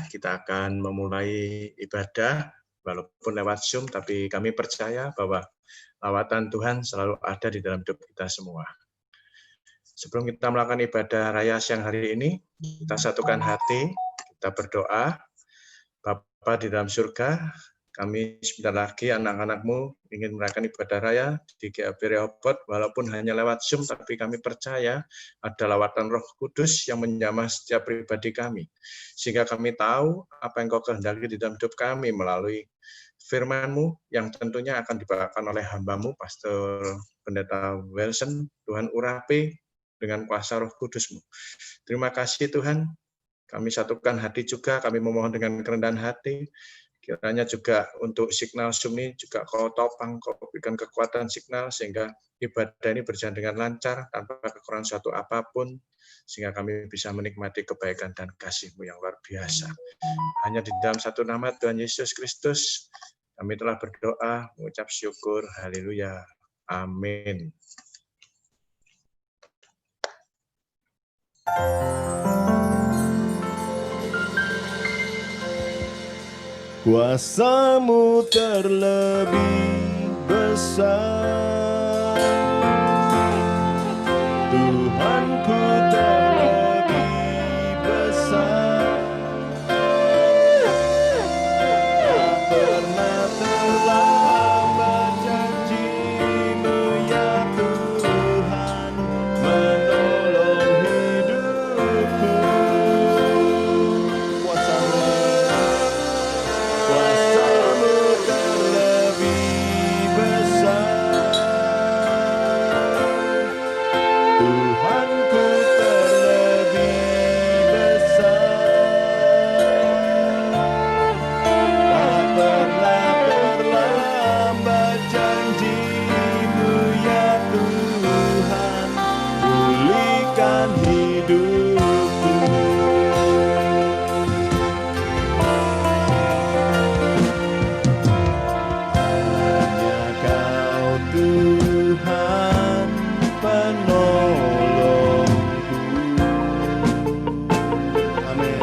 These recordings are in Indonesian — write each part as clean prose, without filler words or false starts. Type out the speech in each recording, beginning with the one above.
kita akan memulai ibadah walaupun lewat Zoom, tapi kami percaya bahwa lawatan Tuhan selalu ada di dalam hidup kita semua. Sebelum kita melakukan ibadah raya siang hari ini, kita satukan hati, kita berdoa. Bapa di dalam surga, kami sebentar lagi anak-anakmu ingin merayakan ibadah raya di GAP Rehoboth, walaupun hanya lewat Zoom, tapi kami percaya ada lawatan Roh Kudus yang menjamah setiap pribadi kami. Sehingga kami tahu apa yang Kau kehendaki di dalam hidup kami melalui firman-Mu yang tentunya akan dibawakan oleh hamba-Mu, Pastor Pendeta Wilson. Tuhan urapi dengan kuasa Roh Kudus-Mu. Terima kasih Tuhan, kami satukan hati juga, kami memohon dengan kerendahan hati, kiranya juga untuk signal Zoom ini juga Kau topang, Kau berikan kekuatan signal, sehingga ibadah ini berjalan dengan lancar, tanpa kekurangan suatu apapun, sehingga kami bisa menikmati kebaikan dan kasih-Mu yang luar biasa. Hanya di dalam satu nama Tuhan Yesus Kristus, kami telah berdoa, mengucap syukur, haleluya, amin. Kuasa-Mu terlebih besar, Tuhanku terlebih besar, tak pernah terlambat janji-Mu ya Tuhan, menolong hidupku. Kuasa-Mu terlebih besar, Tuhanku terlebih besar, tak pernah terlambat janji-Mu ya Tuhan, pulihkan hidupku. Tuhan penolongku. Amin.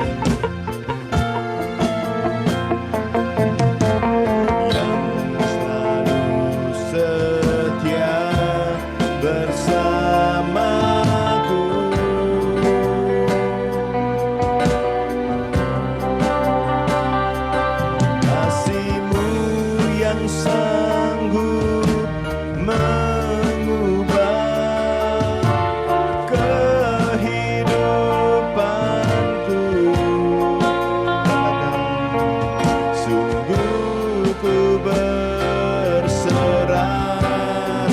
Yang selalu setia bersamaku, kasih-Mu yang sanggup mengubah kehidupanku. Sungguh ku berserah,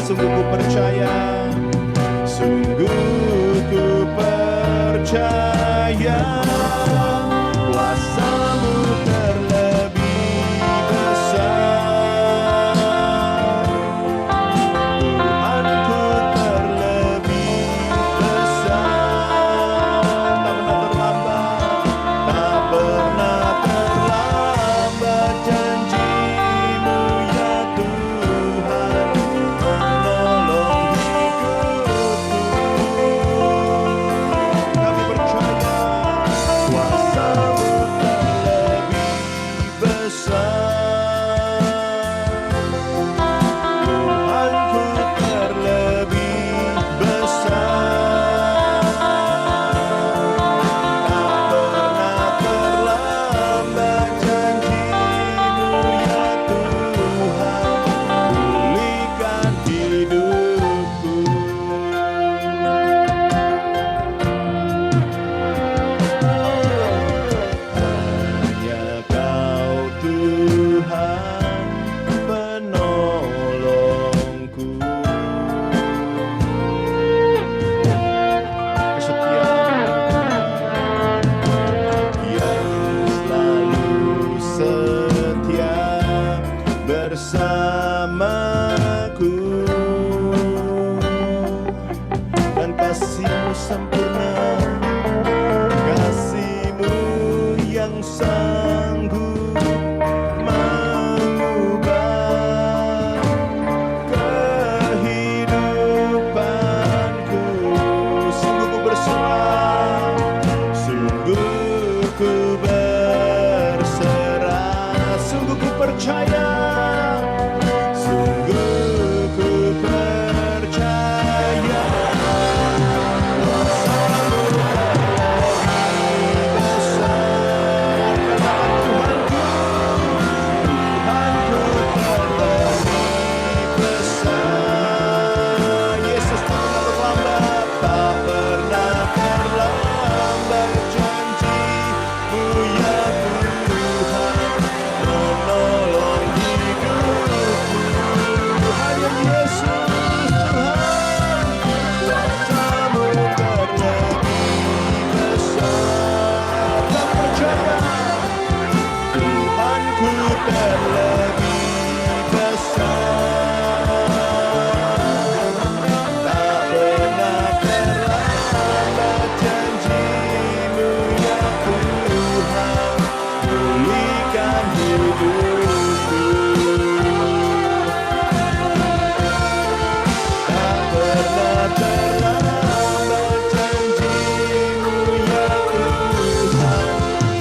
sungguh ku percaya, sungguh ku percaya. Kuasa-Mu terlebih besar, Tuhanku terlebih besar, tak pernah terlambat janji-Mu ya Tuhan, menolong hidupku. Kami percaya kuasa-Mu terlebih besar, Tuhanku terlebih besar, tak pernah terlambat janji-Mu ya Tuhan, pulihkan hidupku. Hanya Kau Tuhan penolongku. Kesetiaan yang selalu setia bersamaku, dan kasih-Mu sempurna, kasih-Mu yang sanggup mengubah kehidupanku. Sungguh ku berserah, sungguh ku berserah. percaya, sungguh ku percaya. Kuasa-Mu terlebih besar. Katakan Tuhanku terlebih besar. Yesus tak pernah terlambat, tak pernah terlambat. Janji-Mu ya Tuhan menolong hidupku. Hanya Yesus Tuhan, kuasa-Mu terlebih besar. Tak percaya, Tuhanku terlebih besar. Tak pernah terlambat janji-Mu ya Tuhan, pulihkan hidupku. Tak pernah terlambat janji-Mu ya Tuhan,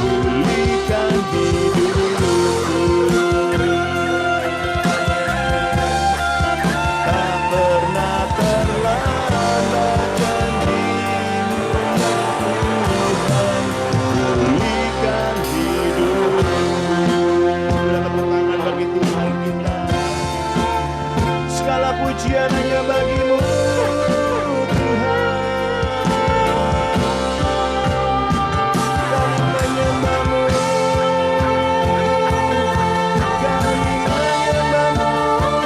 pulihkan hidupku. Tak pernah terlambat janji-Mu ya Tuhan, pulihkan hidupku. Berikan tepuk tangan bagi Tuhan kita. Segala pujian hanya bagi-Mu Tuhan. Kami menyembah-Mu, kami menyembah-Mu Tuhan.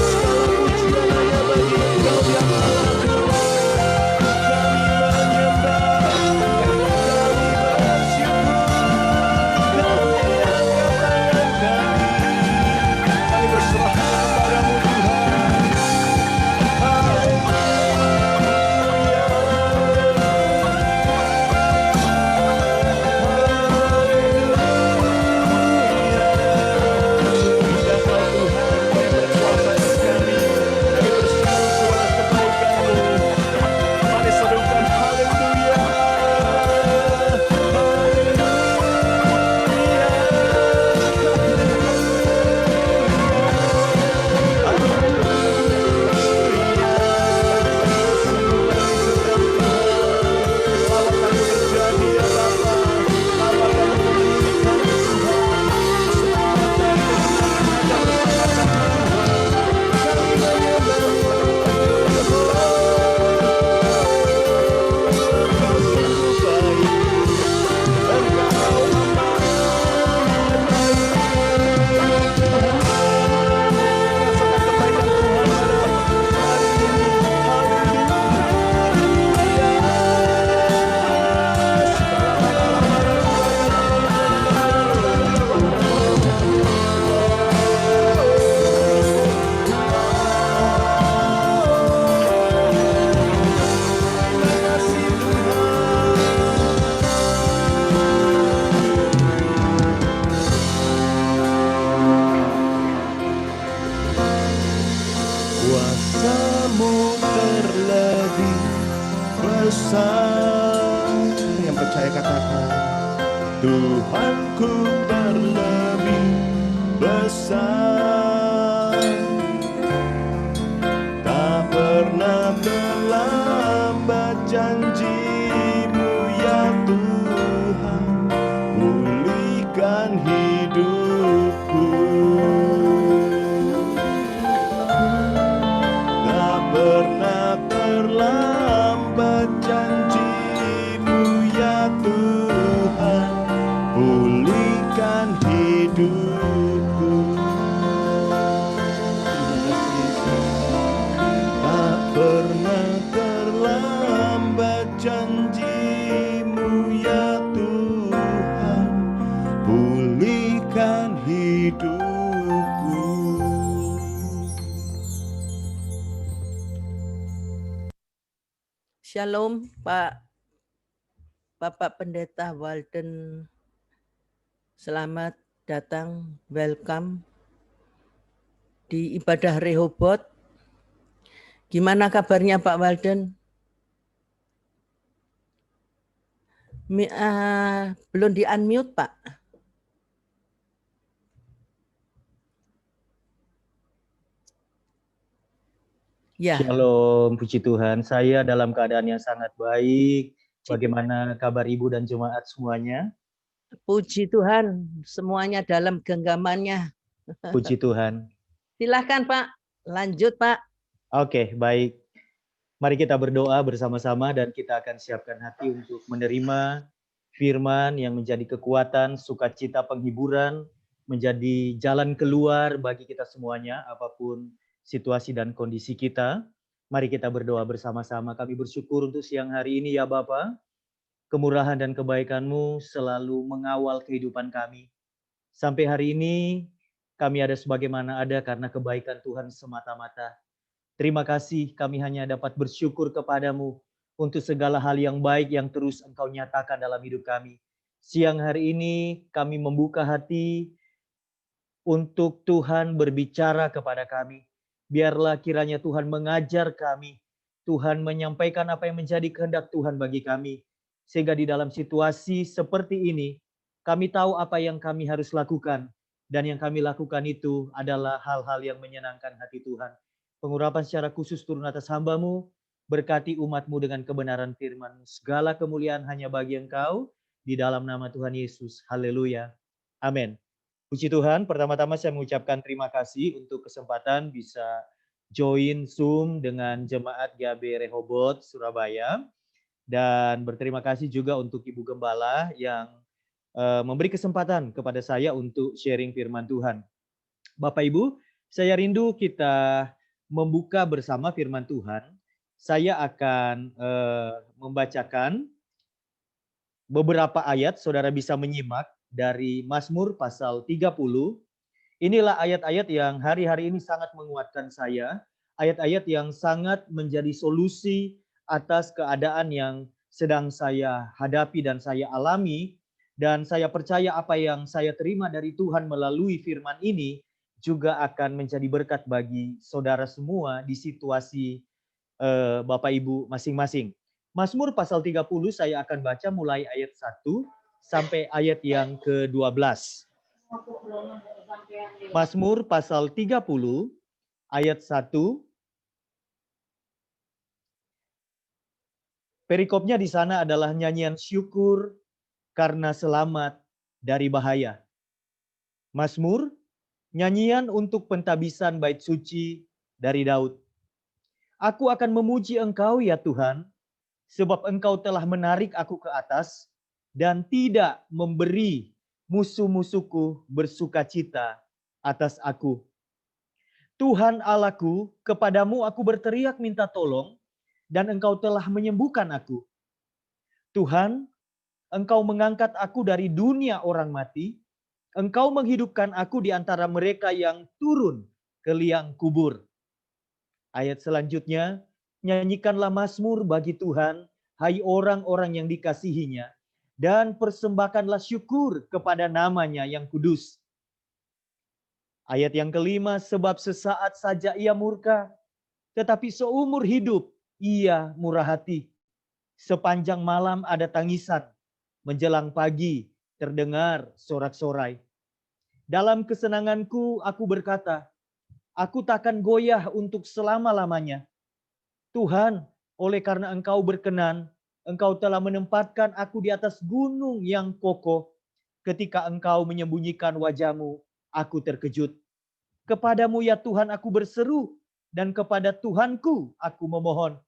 Segala pujian hanya bagi Engkau yang maha kuasa. Kami menyembah, kami bersyukur, kami angkat tangan kami berserah kepadamu Tuhan. Haleluya. Indah Kau Tuhan, Kau yang berkuasa atas kami. Kami bersyukur atas kebaikan-Mu. Mari serukan haleluya. Kuasa-Mu terlebih besar. Yang percaya katakan, Tuhanku terlebih besar. Tak pernah terlambat janji-Mu ya Tuhan, pulihkan hidupku. Tak pernah terlambat janji-Mu ya Tuhan, pulihkan hidupku. Tak pernah terlambat janji-Mu ya Tuhan, pulihkan hidupku. Shalom Bapak Pendeta Walden. Selamat datang, welcome di ibadah Rehoboth. Gimana kabarnya Pak Walden? Belum di-unmute, Pak. Ya, Shalom, puji Tuhan. Saya dalam keadaan yang sangat baik. Bagaimana kabar Ibu dan jemaat semuanya? puji Tuhan, semuanya dalam genggamannya. Puji Tuhan. Silahkan, Pak. Lanjut, Pak. Oke, baik. Mari kita berdoa bersama-sama dan kita akan siapkan hati untuk menerima firman yang menjadi kekuatan, sukacita, penghiburan, menjadi jalan keluar bagi kita semuanya, apapun situasi dan kondisi kita. Mari kita berdoa bersama-sama. Kami bersyukur untuk siang hari ini ya Bapa. Kemurahan dan kebaikan-Mu selalu mengawal kehidupan kami. Sampai hari ini kami ada sebagaimana ada karena kebaikan Tuhan semata-mata. Terima kasih kami hanya dapat bersyukur kepadamu untuk segala hal yang baik yang terus Engkau nyatakan dalam hidup kami. Siang hari ini kami membuka hati untuk Tuhan berbicara kepada kami. Biarlah kiranya Tuhan mengajar kami. Tuhan menyampaikan apa yang menjadi kehendak Tuhan bagi kami. Sehingga di dalam situasi seperti ini, kami tahu apa yang kami harus lakukan. Dan yang kami lakukan itu adalah hal-hal yang menyenangkan hati Tuhan. Pengurapan secara khusus turun atas hamba-Mu, berkati umat-Mu dengan kebenaran firman-Mu. Segala kemuliaan hanya bagi Engkau, di dalam nama Tuhan Yesus. Haleluya. Amin. Puji Tuhan, pertama-tama saya mengucapkan terima kasih untuk kesempatan bisa join Zoom dengan Jemaat GAB Rehoboth Surabaya. Dan berterima kasih juga untuk Ibu Gembala yang memberi kesempatan kepada saya untuk sharing firman Tuhan. Bapak Ibu, saya rindu kita membuka bersama firman Tuhan. Saya akan membacakan beberapa ayat, saudara bisa menyimak dari Mazmur pasal 30. Inilah ayat-ayat yang hari-hari ini sangat menguatkan saya. Ayat-ayat yang sangat menjadi solusi atas keadaan yang sedang saya hadapi dan saya alami. Dan saya percaya apa yang saya terima dari Tuhan melalui firman ini juga akan menjadi berkat bagi saudara semua di situasi Bapak Ibu masing-masing. Mazmur pasal 30 saya akan baca mulai ayat 1 sampai ayat yang ke-12. Mazmur pasal 30 ayat 1. Perikopnya di sana adalah nyanyian syukur karena selamat dari bahaya. Mazmur, nyanyian untuk pentabisan bait suci dari Daud. Aku akan memuji Engkau ya Tuhan, sebab Engkau telah menarik aku ke atas dan tidak memberi musuh-musuhku bersukacita atas aku. Tuhan Allahku, kepadamu aku berteriak minta tolong, dan Engkau telah menyembuhkan aku. Tuhan, Engkau mengangkat aku dari dunia orang mati, Engkau menghidupkan aku di antara mereka yang turun ke liang kubur. Ayat selanjutnya, nyanyikanlah mazmur bagi Tuhan, hai orang-orang yang dikasihinya, dan persembahkanlah syukur kepada namanya yang kudus. Ayat yang kelima, sebab sesaat saja ia murka, tetapi seumur hidup ia murah hati. Sepanjang malam ada tangisan, menjelang pagi terdengar sorak-sorai. Dalam kesenanganku aku berkata, aku takkan goyah untuk selama-lamanya. Tuhan, oleh karena Engkau berkenan, Engkau telah menempatkan aku di atas gunung yang kokoh. Ketika Engkau menyembunyikan wajah-Mu, aku terkejut. Kepadamu ya Tuhan aku berseru, dan kepada Tuhanku aku memohon.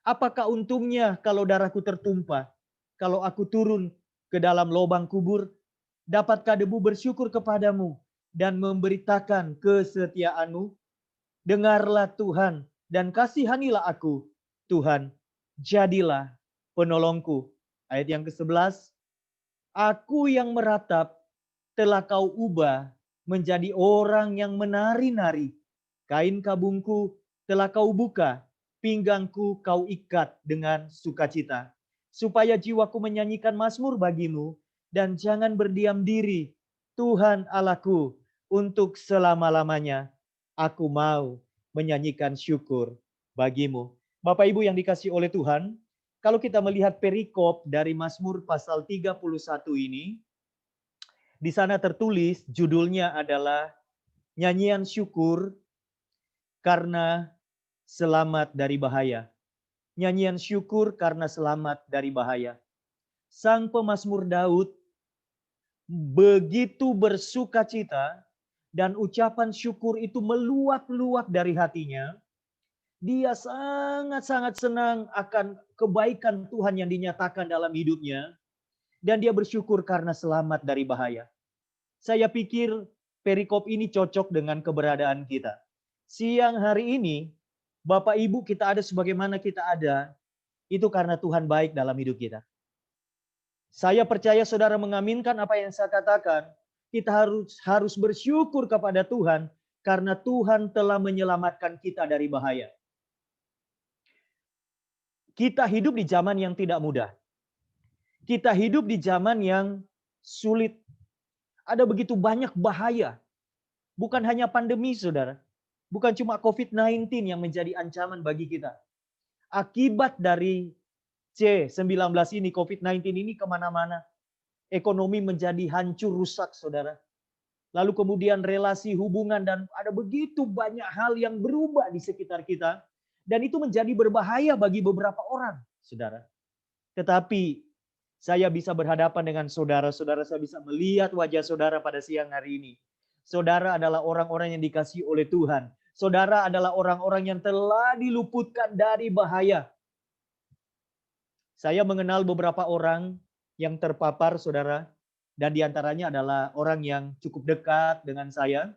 Apakah untungnya kalau darahku tertumpah, kalau aku turun ke dalam lubang kubur? Dapatkah debu bersyukur kepadamu dan memberitakan kesetiaan-Mu? Dengarlah Tuhan dan kasihanilah aku. Tuhan, jadilah penolongku. Ayat yang ke-11. Aku yang meratap telah Kau ubah menjadi orang yang menari-nari. Kain kabungku telah Kau buka, pinggangku Kau ikat dengan sukacita. Supaya jiwaku menyanyikan mazmur bagi-Mu, dan jangan berdiam diri, Tuhan Allahku, untuk selama-lamanya. Aku mau menyanyikan syukur bagi-Mu. Bapak Ibu yang dikasihi oleh Tuhan, kalau kita melihat perikop dari Mazmur pasal 31 ini, di sana tertulis judulnya adalah nyanyian syukur karena selamat dari bahaya. Nyanyian syukur karena selamat dari bahaya. Sang pemazmur Daud begitu bersukacita dan ucapan syukur itu meluap-luap dari hatinya. Dia sangat-sangat senang akan kebaikan Tuhan yang dinyatakan dalam hidupnya. Dan dia bersyukur karena selamat dari bahaya. Saya pikir perikop ini cocok dengan keberadaan kita. Siang hari ini, Bapak Ibu kita ada sebagaimana kita ada, itu karena Tuhan baik dalam hidup kita. Saya percaya saudara mengaminkan apa yang saya katakan. Kita harus bersyukur kepada Tuhan karena Tuhan telah menyelamatkan kita dari bahaya. Kita hidup di zaman yang tidak mudah. Kita hidup di zaman yang sulit. Ada begitu banyak bahaya. Bukan hanya pandemi, saudara. Bukan cuma COVID-19 yang menjadi ancaman bagi kita. Akibat dari C-19 ini, COVID-19 ini kemana-mana. Ekonomi menjadi hancur, rusak, saudara. Lalu kemudian relasi, hubungan, dan ada begitu banyak hal yang berubah di sekitar kita. Dan itu menjadi berbahaya bagi beberapa orang, saudara. Tetapi saya bisa berhadapan dengan saudara, saya bisa melihat wajah saudara pada siang hari ini. Saudara adalah orang-orang yang dikasihi oleh Tuhan. Saudara adalah orang-orang yang telah diluputkan dari bahaya. Saya mengenal beberapa orang yang terpapar, saudara. Dan diantaranya adalah orang yang cukup dekat dengan saya.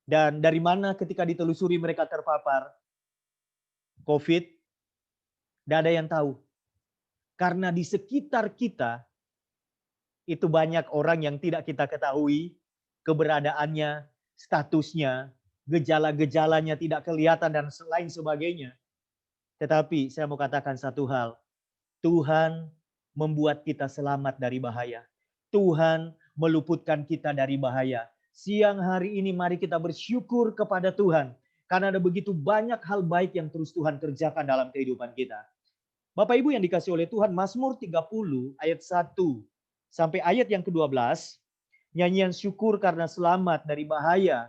Dan dari mana ketika ditelusuri mereka terpapar COVID, tidak ada yang tahu. Karena di sekitar kita, itu banyak orang yang tidak kita ketahui keberadaannya, statusnya, gejala-gejalanya tidak kelihatan dan lain sebagainya. Tetapi saya mau katakan satu hal, Tuhan membuat kita selamat dari bahaya. Tuhan meluputkan kita dari bahaya. Siang hari ini mari kita bersyukur kepada Tuhan. Karena ada begitu banyak hal baik yang terus Tuhan kerjakan dalam kehidupan kita. Bapak Ibu yang dikasihi oleh Tuhan, Mazmur 30 ayat 1 sampai ayat yang ke-12, nyanyian syukur karena selamat dari bahaya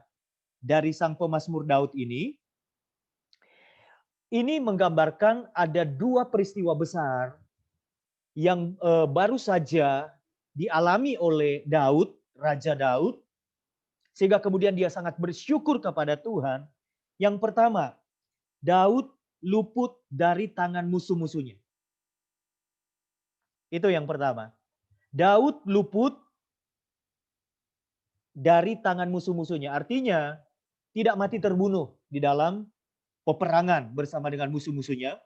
dari sang pemazmur Daud ini menggambarkan ada dua peristiwa besar yang baru saja dialami oleh Daud, Raja Daud, sehingga kemudian dia sangat bersyukur kepada Tuhan. Yang pertama, Daud luput dari tangan musuh-musuhnya. Itu yang pertama. Daud luput dari tangan musuh-musuhnya. Artinya, tidak mati terbunuh di dalam peperangan bersama dengan musuh-musuhnya.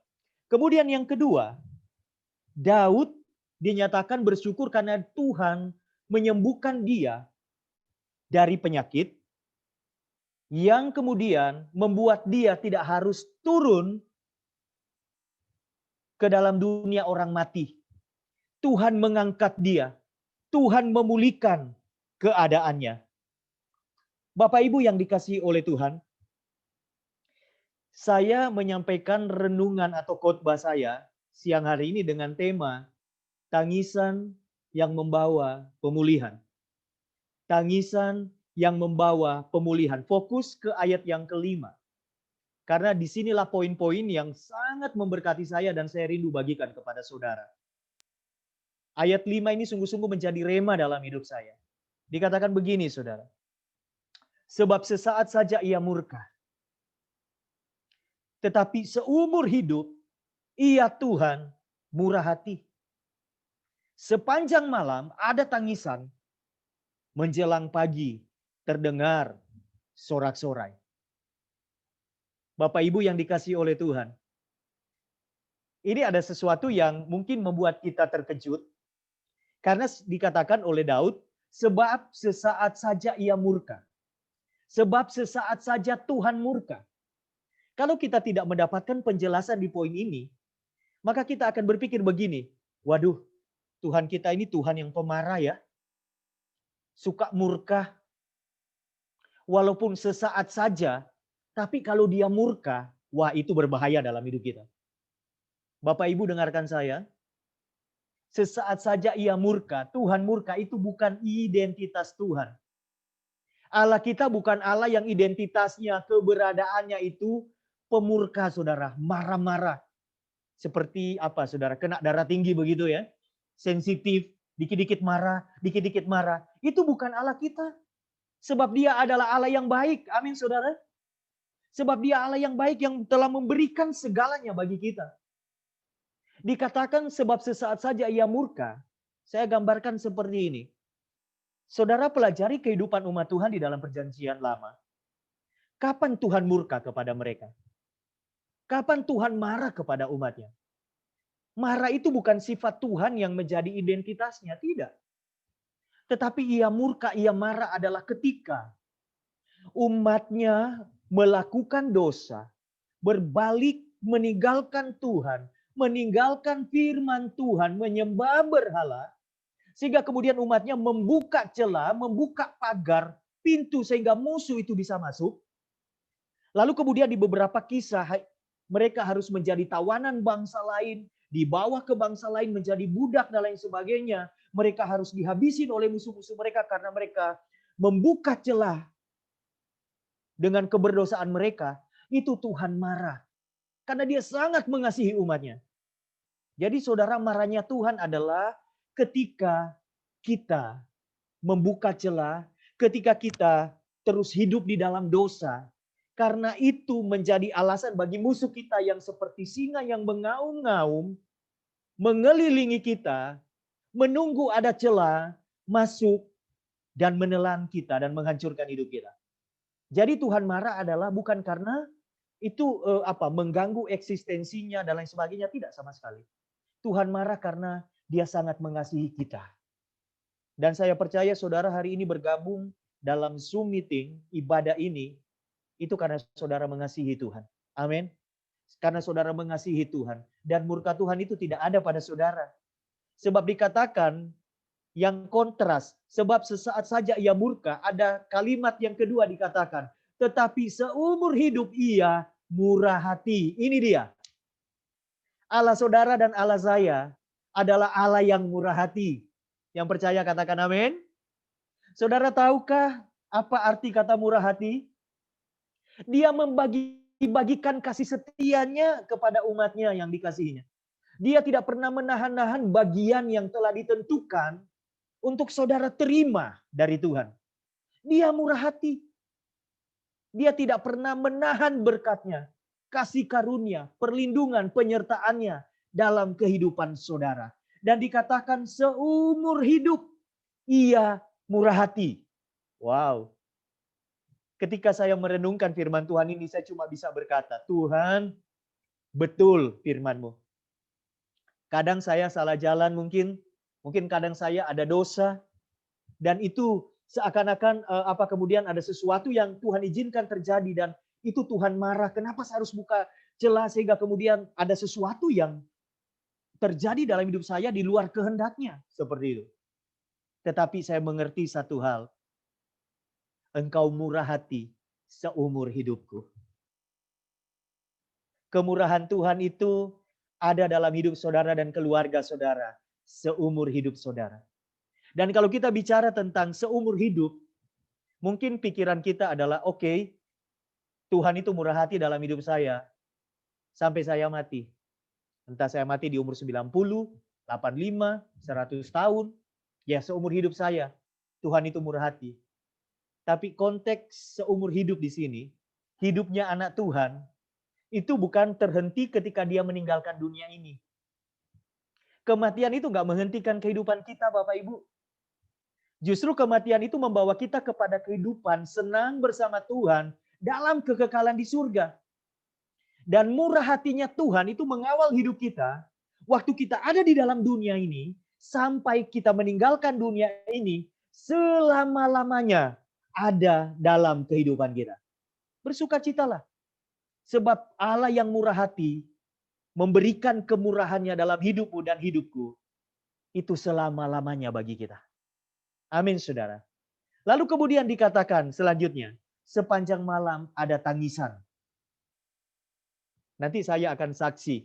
Kemudian yang kedua, Daud dinyatakan bersyukur karena Tuhan menyembuhkan dia dari penyakit yang kemudian membuat dia tidak harus turun ke dalam dunia orang mati. Tuhan mengangkat dia. Tuhan memulihkan keadaannya. Bapak Ibu yang dikasihi oleh Tuhan, saya menyampaikan renungan atau khotbah saya siang hari ini dengan tema tangisan yang membawa pemulihan. Tangisan yang membawa pemulihan. Fokus ke ayat yang kelima. Karena disinilah poin-poin yang sangat memberkati saya dan saya rindu bagikan kepada saudara. Ayat 5 ini sungguh-sungguh menjadi rema dalam hidup saya. Dikatakan begini, saudara. Sebab sesaat saja ia murka. Tetapi seumur hidup, ia Tuhan murah hati. Sepanjang malam ada tangisan, menjelang pagi terdengar sorak-sorai. Bapak Ibu yang dikasihi oleh Tuhan. Ini ada sesuatu yang mungkin membuat kita terkejut. Karena dikatakan oleh Daud, sebab sesaat saja ia murka. Sebab sesaat saja Tuhan murka. Kalau kita tidak mendapatkan penjelasan di poin ini, maka kita akan berpikir begini, waduh, Tuhan kita ini Tuhan yang pemarah ya. Suka murka. Walaupun sesaat saja, tapi kalau dia murka, wah itu berbahaya dalam hidup kita. Bapak Ibu dengarkan saya. Sesaat saja ia murka, Tuhan murka itu bukan identitas Tuhan. Allah kita bukan Allah yang identitasnya, keberadaannya itu pemurka, saudara. Marah-marah. Seperti apa, saudara? Kena darah tinggi begitu ya. Sensitif, dikit-dikit marah, dikit-dikit marah. Itu bukan Allah kita. Sebab dia adalah Allah yang baik. Amin, saudara. Sebab dia Allah yang baik yang telah memberikan segalanya bagi kita. Dikatakan sebab sesaat saja ia murka. Saya gambarkan seperti ini. Saudara pelajari kehidupan umat Tuhan di dalam perjanjian lama. Kapan Tuhan murka kepada mereka? Kapan Tuhan marah kepada umatnya? Marah itu bukan sifat Tuhan yang menjadi identitasnya, tidak. Tetapi ia murka, ia marah adalah ketika umatnya melakukan dosa, berbalik meninggalkan Tuhan, meninggalkan firman Tuhan, menyembah berhala, sehingga kemudian umatnya membuka celah, membuka pagar, pintu sehingga musuh itu bisa masuk. Lalu kemudian di beberapa kisah mereka harus menjadi tawanan bangsa lain, dibawa ke bangsa lain menjadi budak dan lain sebagainya. Mereka harus dihabisin oleh musuh-musuh mereka karena mereka membuka celah dengan keberdosaan mereka. Itu Tuhan marah. Karena dia sangat mengasihi umatnya. Jadi saudara, marahnya Tuhan adalah ketika kita membuka celah, ketika kita terus hidup di dalam dosa. Karena itu menjadi alasan bagi musuh kita yang seperti singa yang mengaum-ngaum, mengelilingi kita, menunggu ada celah, masuk, dan menelan kita dan menghancurkan hidup kita. Jadi Tuhan marah adalah bukan karena itu mengganggu eksistensinya dan lain sebagainya, tidak sama sekali. Tuhan marah karena dia sangat mengasihi kita. Dan saya percaya saudara hari ini bergabung dalam Zoom meeting, ibadah ini, itu karena saudara mengasihi Tuhan. Amin. Karena saudara mengasihi Tuhan. Dan murka Tuhan itu tidak ada pada saudara. Sebab dikatakan yang kontras. Sebab sesaat saja ia murka. Ada kalimat yang kedua dikatakan. Tetapi seumur hidup ia murah hati. Ini dia. Allah saudara dan Allah saya adalah Allah yang murah hati. Yang percaya katakan amin. Saudara tahukah apa arti kata murah hati? Dia membagi-bagikan kasih setianya kepada umatnya yang dikasihinya. Dia tidak pernah menahan-nahan bagian yang telah ditentukan untuk saudara terima dari Tuhan. Dia murah hati. Dia tidak pernah menahan berkatnya, kasih karunia, perlindungan, penyertaannya dalam kehidupan saudara. Dan dikatakan seumur hidup ia murah hati. Wow. Ketika saya merenungkan firman Tuhan ini, saya cuma bisa berkata, Tuhan, betul firman-Mu. Kadang saya salah jalan mungkin kadang saya ada dosa, dan itu seakan-akan kemudian ada sesuatu yang Tuhan izinkan terjadi, dan itu Tuhan marah. Kenapa saya harus buka celah sehingga kemudian ada sesuatu yang terjadi dalam hidup saya di luar kehendaknya, seperti itu. Tetapi saya mengerti satu hal. Engkau murah hati seumur hidupku. Kemurahan Tuhan itu ada dalam hidup saudara dan keluarga saudara seumur hidup saudara. Dan kalau kita bicara tentang seumur hidup, mungkin pikiran kita adalah oke, Tuhan itu murah hati dalam hidup saya sampai saya mati. Entah saya mati di umur 90, 85, 100 tahun, ya seumur hidup saya Tuhan itu murah hati. Tapi konteks seumur hidup di sini, hidupnya anak Tuhan, itu bukan terhenti ketika dia meninggalkan dunia ini. Kematian itu nggak menghentikan kehidupan kita, Bapak Ibu. Justru kematian itu membawa kita kepada kehidupan senang bersama Tuhan dalam kekekalan di surga. Dan murah hatinya Tuhan itu mengawal hidup kita, waktu kita ada di dalam dunia ini, sampai kita meninggalkan dunia ini, selama-lamanya ada dalam kehidupan kita. Bersukacitalah. Sebab Allah yang murah hati memberikan kemurahannya dalam hidupmu dan hidupku. Itu selama-lamanya bagi kita. Amin, saudara. Lalu kemudian dikatakan selanjutnya, sepanjang malam ada tangisan. Nanti saya akan saksi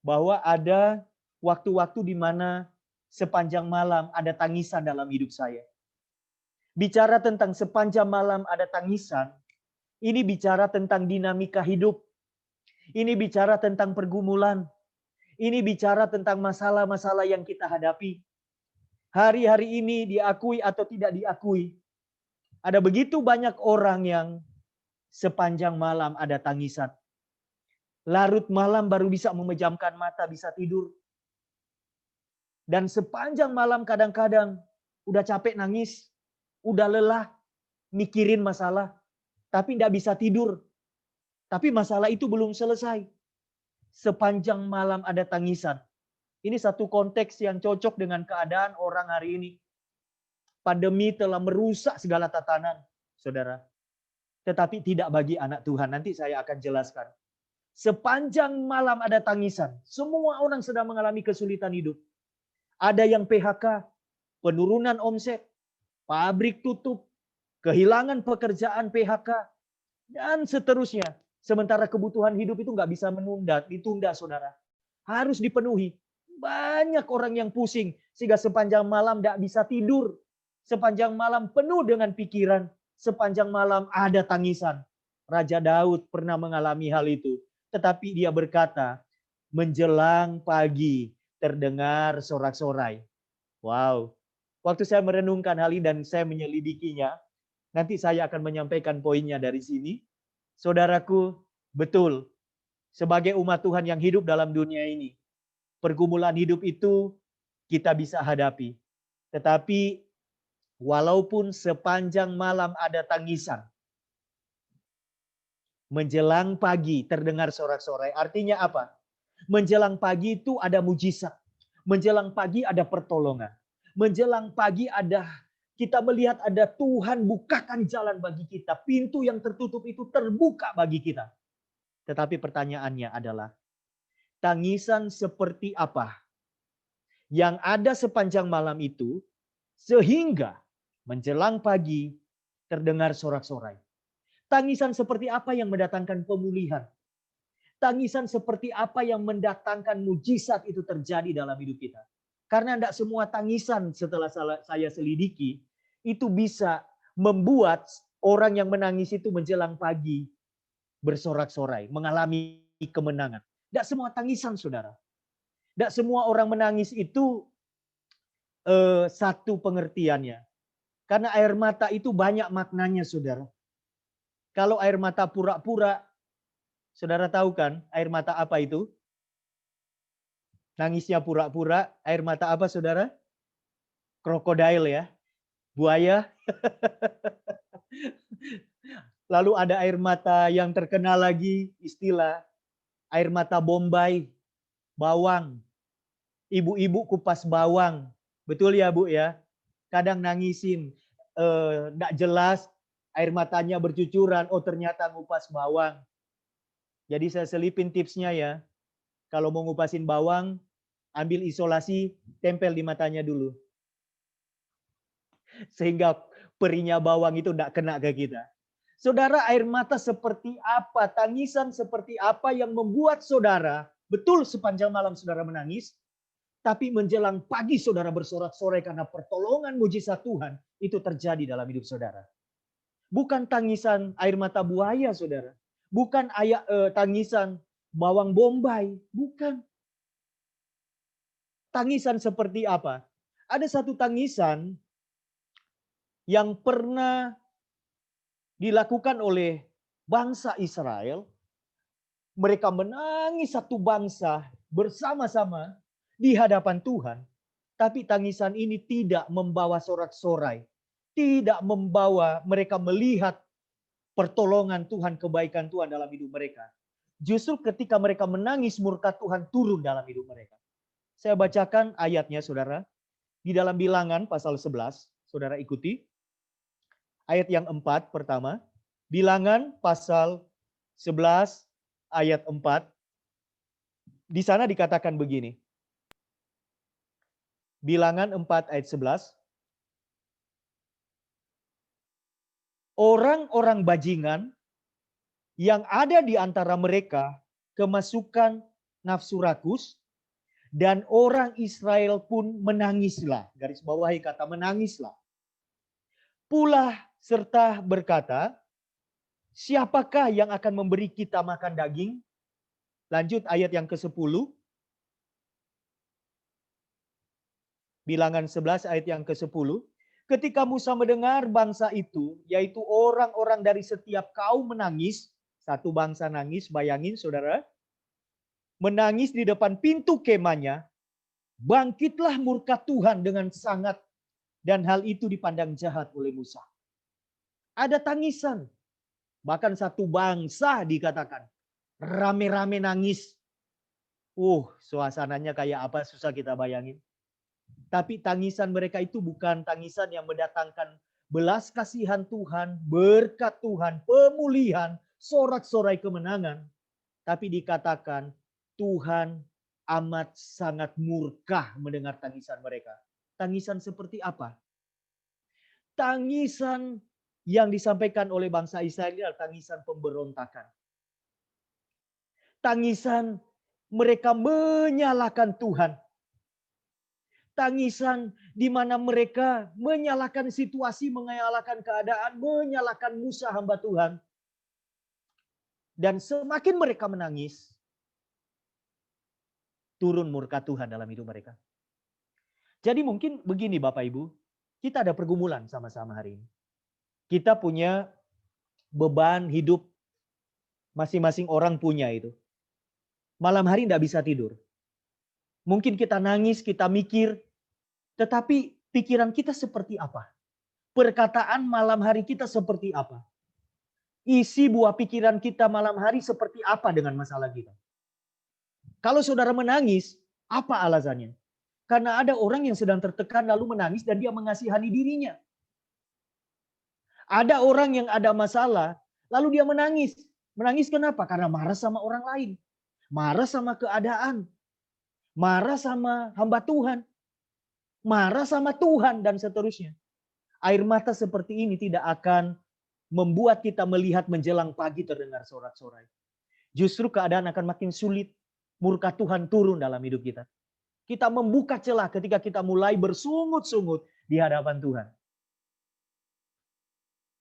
bahwa ada waktu-waktu di mana sepanjang malam ada tangisan dalam hidup saya. Bicara tentang sepanjang malam ada tangisan, ini bicara tentang dinamika hidup. Ini bicara tentang pergumulan. Ini bicara tentang masalah-masalah yang kita hadapi. Hari-hari ini diakui atau tidak diakui, ada begitu banyak orang yang sepanjang malam ada tangisan. Larut malam baru bisa memejamkan mata, bisa tidur. Dan sepanjang malam kadang-kadang udah capek nangis, udah lelah, mikirin masalah, tapi tidak bisa tidur. Tapi masalah itu belum selesai. Sepanjang malam ada tangisan. Ini satu konteks yang cocok dengan keadaan orang hari ini. Pandemi telah merusak segala tatanan, saudara. Tetapi tidak bagi anak Tuhan. Nanti saya akan jelaskan. Sepanjang malam ada tangisan. Semua orang sedang mengalami kesulitan hidup. Ada yang PHK, penurunan omset, pabrik tutup, kehilangan pekerjaan PHK, dan seterusnya. Sementara kebutuhan hidup itu nggak bisa ditunda, saudara. Harus dipenuhi. Banyak orang yang pusing, sehingga sepanjang malam tidak bisa tidur. Sepanjang malam penuh dengan pikiran. Sepanjang malam ada tangisan. Raja Daud pernah mengalami hal itu. Tetapi dia berkata, menjelang pagi terdengar sorak-sorai. Wow. Waktu saya merenungkan hal ini dan saya menyelidikinya, nanti saya akan menyampaikan poinnya dari sini. Saudaraku, betul. Sebagai umat Tuhan yang hidup dalam dunia ini, pergumulan hidup itu kita bisa hadapi. Tetapi walaupun sepanjang malam ada tangisan, menjelang pagi terdengar sorak-sorai. Artinya apa? Menjelang pagi itu ada mujizat. Menjelang pagi ada pertolongan. Menjelang pagi kita melihat ada Tuhan bukakan jalan bagi kita. Pintu yang tertutup itu terbuka bagi kita. Tetapi pertanyaannya adalah, tangisan seperti apa yang ada sepanjang malam itu sehingga menjelang pagi terdengar sorak-sorai? Tangisan seperti apa yang mendatangkan pemulihan? Tangisan seperti apa yang mendatangkan mujizat itu terjadi dalam hidup kita? Karena tidak semua tangisan setelah saya selidiki itu bisa membuat orang yang menangis itu menjelang pagi bersorak-sorai, mengalami kemenangan. Tidak semua tangisan, saudara. Tidak semua orang menangis itu satu pengertiannya. Karena air mata itu banyak maknanya, saudara. Kalau air mata pura-pura, saudara tahu kan air mata apa itu? Nangisnya pura-pura, air mata apa, saudara? Krokodil ya, buaya. Lalu ada air mata yang terkenal lagi, istilah air mata Bombay, bawang. Ibu-ibu kupas bawang. Betul ya, Bu ya? Kadang nangisin, enggak jelas, air matanya bercucuran, oh ternyata ngupas bawang. Jadi saya selipin tipsnya ya. Kalau mau ngupasin bawang, ambil isolasi, tempel di matanya dulu. Sehingga perihnya bawang itu enggak kena ke kita. Saudara, air mata seperti apa, tangisan seperti apa yang membuat saudara, betul sepanjang malam saudara menangis, tapi menjelang pagi saudara bersorak-sorai karena pertolongan mujizat Tuhan itu terjadi dalam hidup saudara. Bukan tangisan air mata buaya, saudara. Bukan tangisan bawang bombay, bukan. Tangisan seperti apa? Ada satu tangisan yang pernah dilakukan oleh bangsa Israel. Mereka menangis satu bangsa bersama-sama di hadapan Tuhan. Tapi tangisan ini tidak membawa sorak-sorai. Tidak membawa mereka melihat pertolongan Tuhan, kebaikan Tuhan dalam hidup mereka. Justru ketika mereka menangis, murka Tuhan turun dalam hidup mereka. Saya bacakan ayatnya, saudara. Di dalam Bilangan pasal 11, saudara ikuti. Ayat yang 4 pertama. Bilangan pasal 11 ayat 4. Di sana dikatakan begini. Bilangan 4 ayat 11. Orang-orang bajingan yang ada di antara mereka kemasukan nafsu rakus, dan orang Israel pun menangislah. Garis bawahi kata menangislah. Pula serta berkata, siapakah yang akan memberi kita makan daging? Lanjut ayat yang ke-10. Bilangan 11 ayat yang ke-10. Ketika Musa mendengar bangsa itu, yaitu orang-orang dari setiap kaum menangis, satu bangsa nangis, bayangin saudara, menangis di depan pintu kemahnya, bangkitlah murka Tuhan dengan sangat, dan hal itu dipandang jahat oleh Musa. Ada tangisan, bahkan satu bangsa dikatakan, rame-rame nangis. Suasananya kayak apa susah kita bayangin. Tapi tangisan mereka itu bukan tangisan yang mendatangkan belas kasihan Tuhan, berkat Tuhan, pemulihan, sorak-sorai kemenangan. Tapi dikatakan Tuhan amat sangat murka mendengar tangisan mereka. Tangisan seperti apa? Tangisan yang disampaikan oleh bangsa Israel adalah tangisan pemberontakan. Tangisan mereka menyalahkan Tuhan. Tangisan di mana mereka menyalahkan situasi, menyalahkan keadaan, menyalahkan Musa hamba Tuhan. Dan semakin mereka menangis, turun murka Tuhan dalam hidup mereka. Jadi mungkin begini Bapak Ibu, kita ada pergumulan sama-sama hari ini. Kita punya beban hidup, masing-masing orang punya itu. Malam hari tidak bisa tidur. Mungkin kita nangis, kita mikir, tetapi pikiran kita seperti apa? Perkataan malam hari kita seperti apa? Isi buah pikiran kita malam hari seperti apa dengan masalah kita? Kalau saudara menangis, apa alasannya? Karena ada orang yang sedang tertekan lalu menangis dan dia mengasihani dirinya. Ada orang yang ada masalah, lalu dia menangis. Menangis kenapa? Karena marah sama orang lain. Marah sama keadaan. Marah sama hamba Tuhan. Marah sama Tuhan dan seterusnya. Air mata seperti ini tidak akan membuat kita melihat menjelang pagi terdengar sorak-sorai. Justru keadaan akan makin sulit. Murka Tuhan turun dalam hidup kita. Kita membuka celah ketika kita mulai bersungut-sungut di hadapan Tuhan.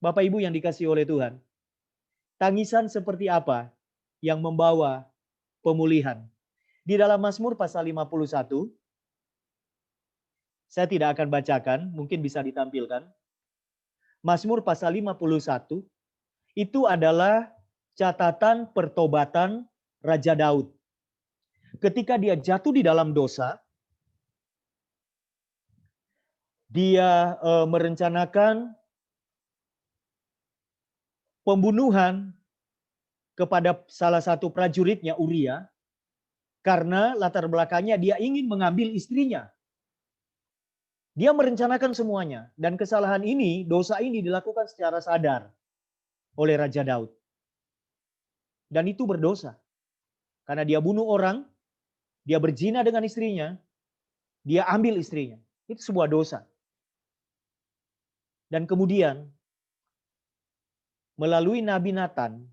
Bapak Ibu yang dikasihi oleh Tuhan. Tangisan seperti apa yang membawa pemulihan? Di dalam Mazmur pasal 51, saya tidak akan bacakan, mungkin bisa ditampilkan. Mazmur pasal 51 itu adalah catatan pertobatan Raja Daud. Ketika dia jatuh di dalam dosa, dia merencanakan pembunuhan kepada salah satu prajuritnya, Uria, karena latar belakangnya dia ingin mengambil istrinya. Dia merencanakan semuanya. Dan kesalahan ini, dosa ini dilakukan secara sadar oleh Raja Daud. Dan itu berdosa. Karena dia bunuh orang, dia berzina dengan istrinya, dia ambil istrinya. Itu sebuah dosa. Dan kemudian, melalui Nabi Nathan,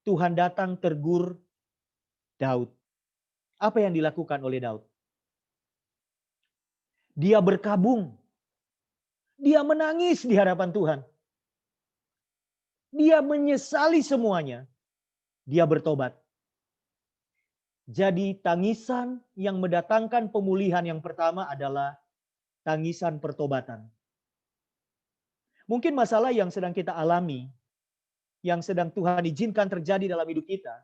Tuhan datang tegur Daud. Apa yang dilakukan oleh Daud? Dia berkabung. Dia menangis di hadapan Tuhan. Dia menyesali semuanya. Dia bertobat. Jadi tangisan yang mendatangkan pemulihan yang pertama adalah tangisan pertobatan. Mungkin masalah yang sedang kita alami, yang sedang Tuhan izinkan terjadi dalam hidup kita,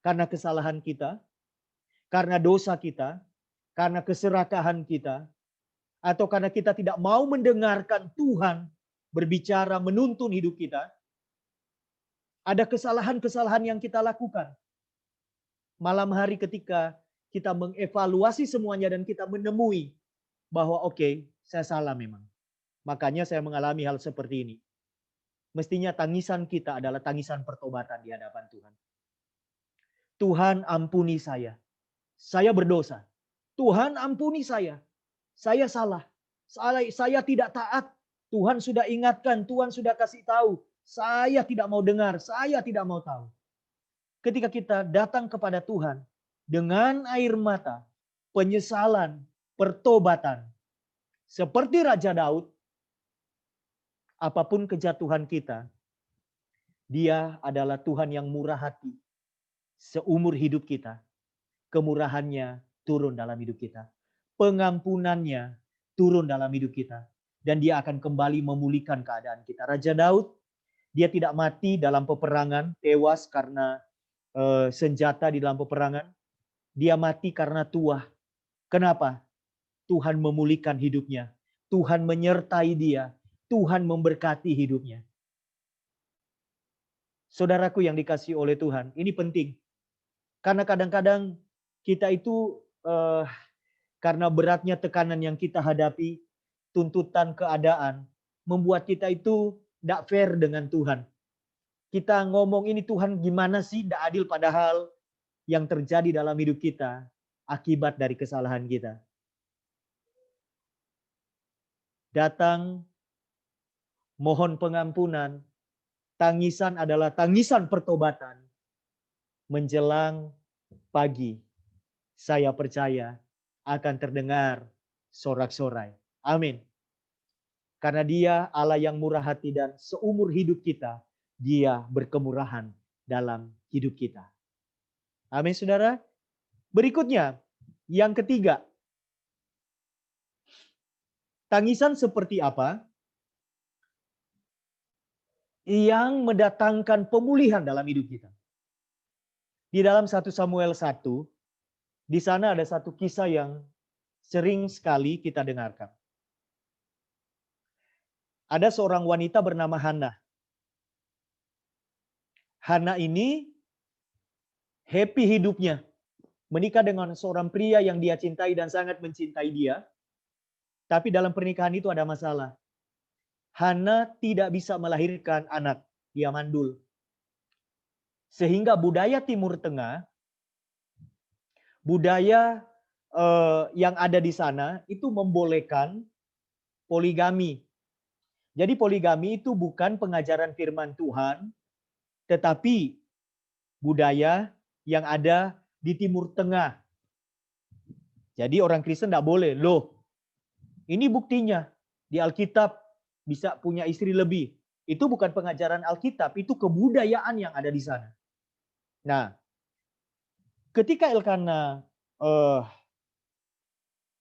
karena kesalahan kita, karena dosa kita, karena keserakahan kita, atau karena kita tidak mau mendengarkan Tuhan berbicara menuntun hidup kita, ada kesalahan-kesalahan yang kita lakukan. Malam hari ketika kita mengevaluasi semuanya dan kita menemui bahwa oke, saya salah memang. Makanya saya mengalami hal seperti ini. Mestinya tangisan kita adalah tangisan pertobatan di hadapan Tuhan. Tuhan ampuni saya. Saya berdosa. Tuhan ampuni saya. Saya salah. Saya tidak taat. Tuhan sudah ingatkan, Tuhan sudah kasih tahu. Saya tidak mau dengar, saya tidak mau tahu. ketika kita datang kepada Tuhan dengan air mata, penyesalan, pertobatan. Seperti Raja Daud, apapun kejatuhan kita, Dia adalah Tuhan yang murah hati. Seumur hidup kita, kemurahannya turun dalam hidup kita. Pengampunannya turun dalam hidup kita. Dan Dia akan kembali memulihkan keadaan kita. Raja Daud, dia tidak mati dalam peperangan, tewas karena senjata di dalam peperangan. Dia mati karena tuah. Kenapa? Tuhan memulihkan hidupnya. Tuhan menyertai dia. Tuhan memberkati hidupnya. Saudaraku yang dikasihi oleh Tuhan, ini penting. Karena kadang-kadang kita itu karena beratnya tekanan yang kita hadapi, tuntutan keadaan, membuat kita itu tidak fair dengan Tuhan. Kita ngomong ini Tuhan gimana sih, tidak adil, padahal yang terjadi dalam hidup kita akibat dari kesalahan kita. Datang, mohon pengampunan, tangisan adalah tangisan pertobatan. Menjelang pagi, saya percaya akan terdengar sorak-sorai. Amin. Karena Dia Allah yang murah hati dan seumur hidup kita, Dia berkemurahan dalam hidup kita. Amin, saudara. Berikutnya, yang ketiga. Tangisan seperti apa? Yang mendatangkan pemulihan dalam hidup kita. Di dalam 1 Samuel 1, di sana ada satu kisah yang sering sekali kita dengarkan. Ada seorang wanita bernama Hana. Hana ini happy hidupnya. Menikah dengan seorang pria yang dia cintai dan sangat mencintai dia. Tapi dalam pernikahan itu ada masalah. Hana tidak bisa melahirkan anak. Dia mandul. Sehingga budaya Timur Tengah, budaya yang ada di sana itu membolehkan poligami. Jadi poligami itu bukan pengajaran firman Tuhan, tetapi budaya yang ada di Timur Tengah. Jadi orang Kristen tidak boleh. Loh, ini buktinya di Alkitab bisa punya istri lebih. Itu bukan pengajaran Alkitab, itu kebudayaan yang ada di sana. Nah, ketika Elkana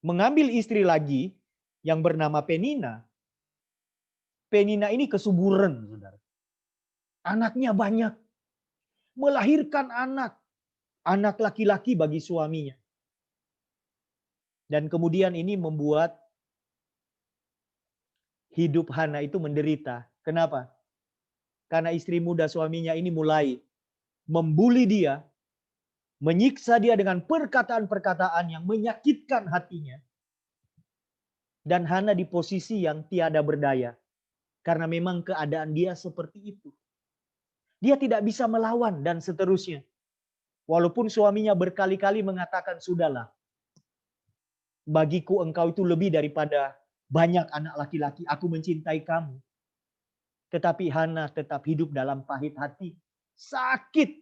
mengambil istri lagi yang bernama Penina, Penina ini kesuburan, saudara. Anaknya banyak. Melahirkan anak laki-laki bagi suaminya. Dan kemudian ini membuat hidup Hana itu menderita. Kenapa? Karena istri muda suaminya ini mulai membuli dia, menyiksa dia dengan perkataan-perkataan yang menyakitkan hatinya. Dan Hana di posisi yang tiada berdaya. Karena memang keadaan dia seperti itu. Dia tidak bisa melawan dan seterusnya. Walaupun suaminya berkali-kali mengatakan, sudahlah. Bagiku engkau itu lebih daripada banyak anak laki-laki. Aku mencintai kamu. Tetapi Hana tetap hidup dalam pahit hati. Sakit.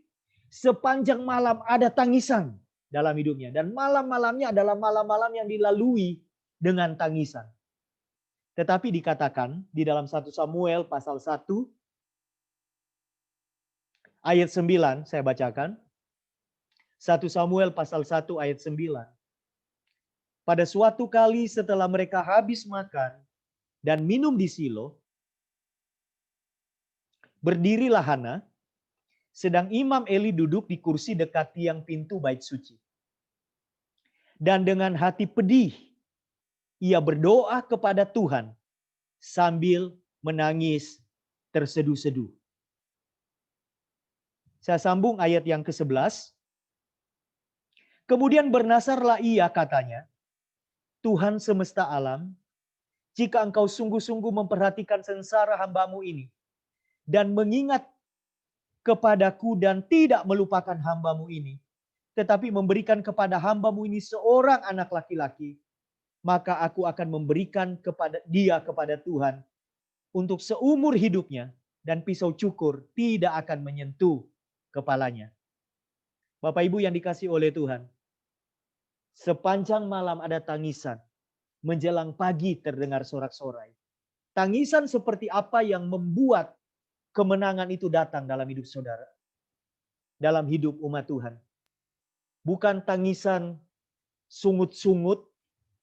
Sepanjang malam ada tangisan dalam hidupnya. Dan malam-malamnya adalah malam-malam yang dilalui dengan tangisan. Tetapi dikatakan di dalam 1 Samuel pasal 1 ayat 9, saya bacakan. 1 Samuel pasal 1 ayat 9. Pada suatu kali setelah mereka habis makan dan minum di Silo, berdirilah Hana, sedang Imam Eli duduk di kursi dekat tiang pintu bait suci. Dan dengan hati pedih, ia berdoa kepada Tuhan sambil menangis terseduh-seduh. Saya sambung ayat yang ke-11. Kemudian bernasarlah ia, katanya, Tuhan semesta alam, jika engkau sungguh-sungguh memperhatikan sengsara hamba-Mu ini, dan mengingat kepadaku dan tidak melupakan hamba-Mu ini, tetapi memberikan kepada hamba-Mu ini seorang anak laki-laki, maka aku akan memberikan kepada Tuhan untuk seumur hidupnya, dan pisau cukur tidak akan menyentuh kepalanya. Bapak Ibu yang dikasihi oleh Tuhan, sepanjang malam ada tangisan, menjelang pagi terdengar sorak-sorai. Tangisan seperti apa yang membuat kemenangan itu datang dalam hidup saudara, dalam hidup umat Tuhan? Bukan tangisan sungut-sungut,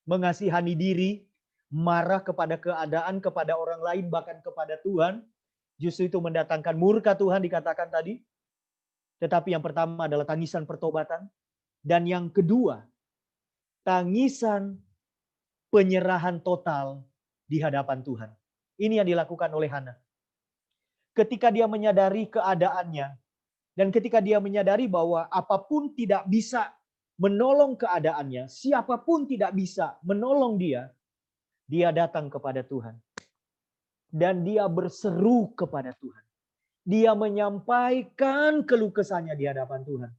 mengasihani diri, marah kepada keadaan, kepada orang lain, bahkan kepada Tuhan. Justru itu mendatangkan murka Tuhan dikatakan tadi. Tetapi yang pertama adalah tangisan pertobatan. Dan yang kedua, tangisan penyerahan total di hadapan Tuhan. Ini yang dilakukan oleh Hana. Ketika dia menyadari keadaannya, dan ketika dia menyadari bahwa apapun tidak bisa menolong keadaannya, siapapun tidak bisa menolong dia, dia datang kepada Tuhan. Dan dia berseru kepada Tuhan. Dia menyampaikan keluh kesahnya di hadapan Tuhan.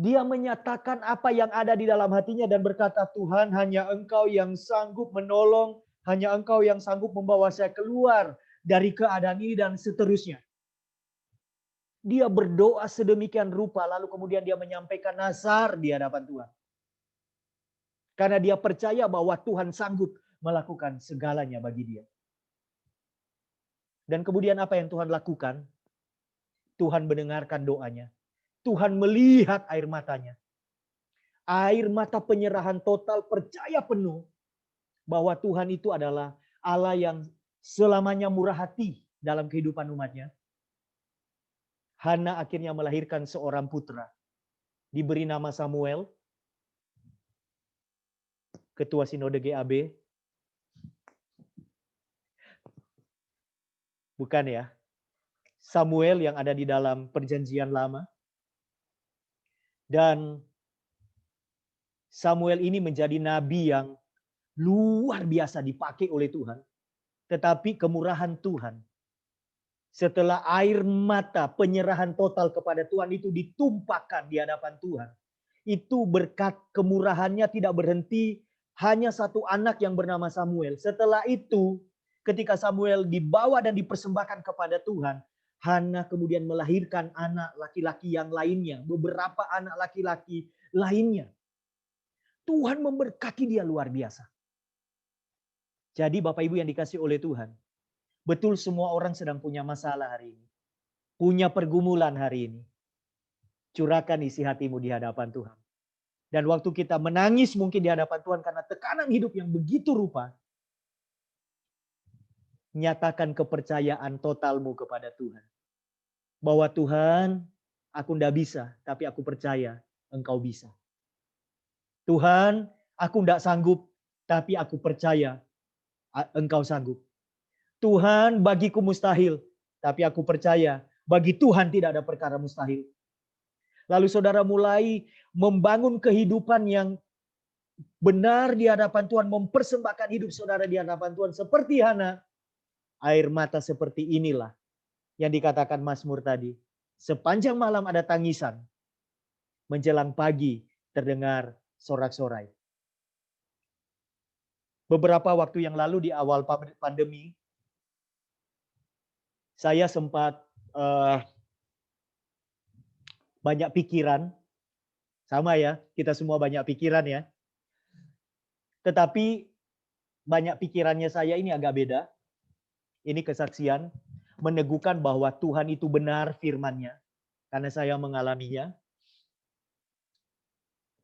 Dia menyatakan apa yang ada di dalam hatinya dan berkata, Tuhan, hanya Engkau yang sanggup menolong, hanya Engkau yang sanggup membawa saya keluar dari keadaan ini dan seterusnya. Dia berdoa sedemikian rupa, lalu kemudian dia menyampaikan nazar di hadapan Tuhan. Karena dia percaya bahwa Tuhan sanggup melakukan segalanya bagi dia. Dan kemudian apa yang Tuhan lakukan? Tuhan mendengarkan doanya. Tuhan melihat air matanya. Air mata penyerahan total, percaya penuh bahwa Tuhan itu adalah Allah yang selamanya murah hati dalam kehidupan umatnya. Hana akhirnya melahirkan seorang putra. Diberi nama Samuel. Ketua Sinode GAB. Bukan ya. Samuel yang ada di dalam Perjanjian Lama. Dan Samuel ini menjadi nabi yang luar biasa dipakai oleh Tuhan. Tetapi kemurahan Tuhan, setelah air mata penyerahan total kepada Tuhan itu ditumpahkan di hadapan Tuhan, itu berkat kemurahannya tidak berhenti hanya satu anak yang bernama Samuel. Setelah itu, ketika Samuel dibawa dan dipersembahkan kepada Tuhan, Hana kemudian melahirkan anak laki-laki yang lainnya, beberapa anak laki-laki lainnya. Tuhan memberkati dia luar biasa. Jadi Bapak Ibu yang dikasihi oleh Tuhan, betul semua orang sedang punya masalah hari ini. Punya pergumulan hari ini. Curahkan isi hatimu di hadapan Tuhan. Dan waktu kita menangis mungkin di hadapan Tuhan karena tekanan hidup yang begitu rupa, nyatakan kepercayaan totalmu kepada Tuhan. Bahwa Tuhan, aku tidak bisa, tapi aku percaya Engkau bisa. Tuhan, aku tidak sanggup, tapi aku percaya Engkau sanggup. Tuhan, bagiku mustahil, tapi aku percaya bagi Tuhan tidak ada perkara mustahil. Lalu saudara mulai membangun kehidupan yang benar di hadapan Tuhan, mempersembahkan hidup saudara di hadapan Tuhan seperti Hana. Air mata seperti inilah yang dikatakan Mazmur tadi. Sepanjang malam ada tangisan, menjelang pagi terdengar sorak-sorai. Beberapa waktu yang lalu di awal pandemi, saya sempat banyak pikiran. Sama ya, kita semua banyak pikiran ya. Tetapi banyak pikirannya saya ini agak beda. Ini kesaksian meneguhkan bahwa Tuhan itu benar firman-Nya. Karena saya mengalaminya.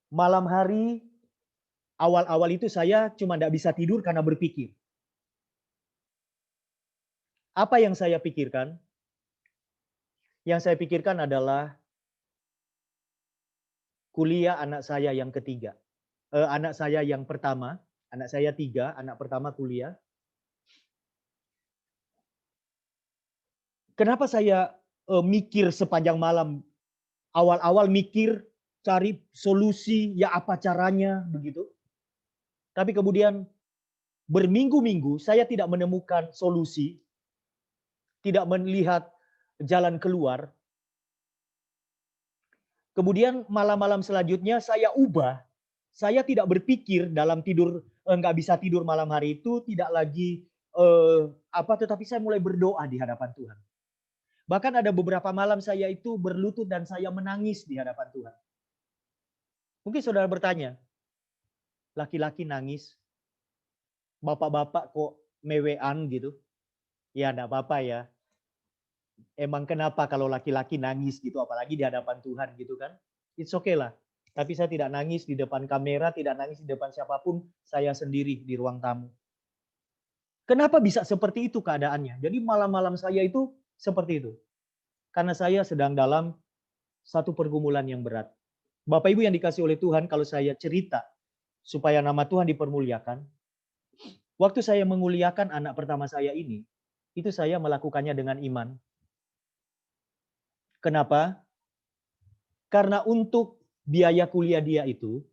Malam hari, awal-awal itu saya cuma tidak bisa tidur karena berpikir. Apa yang saya pikirkan? Yang saya pikirkan adalah kuliah anak saya yang ketiga. Anak saya yang pertama, anak saya 3, anak pertama kuliah. Kenapa saya mikir sepanjang malam? Awal-awal mikir, cari solusi, ya apa caranya, begitu. Tapi kemudian berminggu-minggu saya tidak menemukan solusi, tidak melihat jalan keluar. Kemudian malam-malam selanjutnya saya ubah. Saya tidak berpikir dalam tidur, nggak bisa tidur malam hari itu, tidak lagi tetapi saya mulai berdoa di hadapan Tuhan. Bahkan ada beberapa malam saya itu berlutut dan saya menangis di hadapan Tuhan. Mungkin saudara bertanya, laki-laki nangis, bapak-bapak kok mewean gitu? Ya enggak apa-apa ya. Emang kenapa kalau laki-laki nangis gitu, apalagi di hadapan Tuhan gitu kan? It's okay lah. Tapi saya tidak nangis di depan kamera, tidak nangis di depan siapapun, saya sendiri di ruang tamu. Kenapa bisa seperti itu keadaannya? Jadi malam-malam saya itu seperti itu. Karena saya sedang dalam satu pergumulan yang berat. Bapak Ibu yang dikasih oleh Tuhan, kalau saya cerita supaya nama Tuhan dipermuliakan, waktu saya menguliakan anak pertama saya ini, itu saya melakukannya dengan iman. Kenapa? Karena untuk biaya kuliah dia itu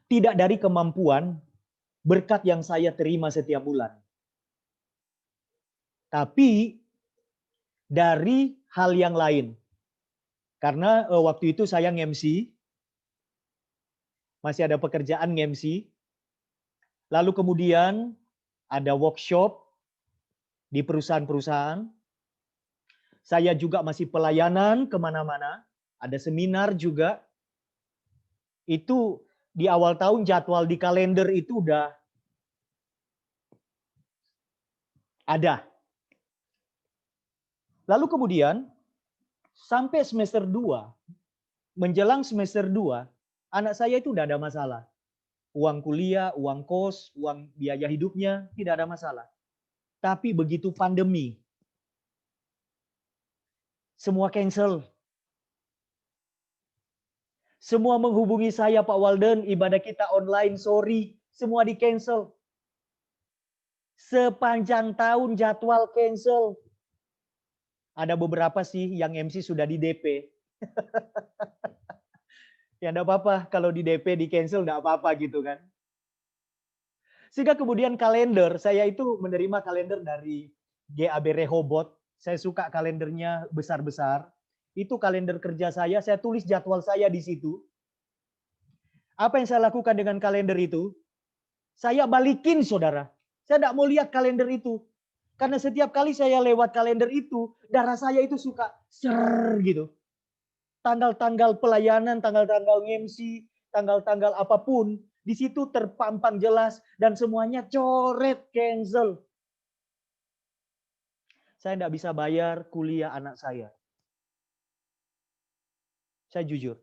tidak dari kemampuan berkat yang saya terima setiap bulan. Tapi dari hal yang lain. Karena waktu itu saya nge-MC, masih ada pekerjaan nge-MC. Lalu kemudian ada workshop di perusahaan-perusahaan. Saya juga masih pelayanan kemana-mana. Ada seminar juga. Itu di awal tahun jadwal di kalender itu udah ada. Lalu kemudian sampai semester 2, menjelang semester 2, anak saya itu udah ada masalah. Uang kuliah, uang kos, uang biaya hidupnya tidak ada masalah. Tapi begitu pandemi, semua cancel. Semua menghubungi saya, Pak Walden, ibadah kita online, sorry, semua di-cancel. Sepanjang tahun jadwal cancel. Ada beberapa sih yang MC sudah di DP. Ya enggak apa-apa, kalau di DP di-cancel enggak apa-apa gitu kan. Sehingga kemudian kalender, saya itu menerima kalender dari GAB Rehoboth. Saya suka kalendernya besar-besar. Itu kalender kerja saya tulis jadwal saya di situ. Apa yang saya lakukan dengan kalender itu? Saya balikin, saudara. Saya tidak mau lihat kalender itu. Karena setiap kali saya lewat kalender itu, darah saya itu suka ser gitu. Tanggal-tanggal pelayanan, tanggal-tanggal MC, tanggal-tanggal apapun, di situ terpampang jelas dan semuanya coret, cancel. Saya tidak bisa bayar kuliah anak saya. Saya jujur.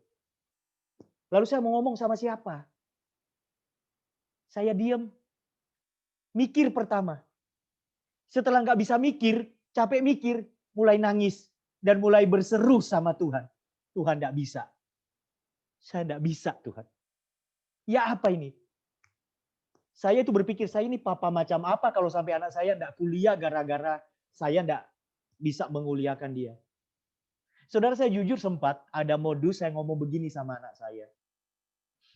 Lalu saya mau ngomong sama siapa? Saya diam. Mikir pertama. Setelah nggak bisa mikir, capek mikir, mulai nangis. Dan mulai berseru sama Tuhan. Tuhan nggak bisa. Saya nggak bisa Tuhan. Ya apa ini? Saya itu berpikir, saya ini papa macam apa kalau sampai anak saya nggak kuliah gara-gara saya nggak bisa menguliakan dia. Saudara, saya jujur sempat ada modus saya ngomong begini sama anak saya.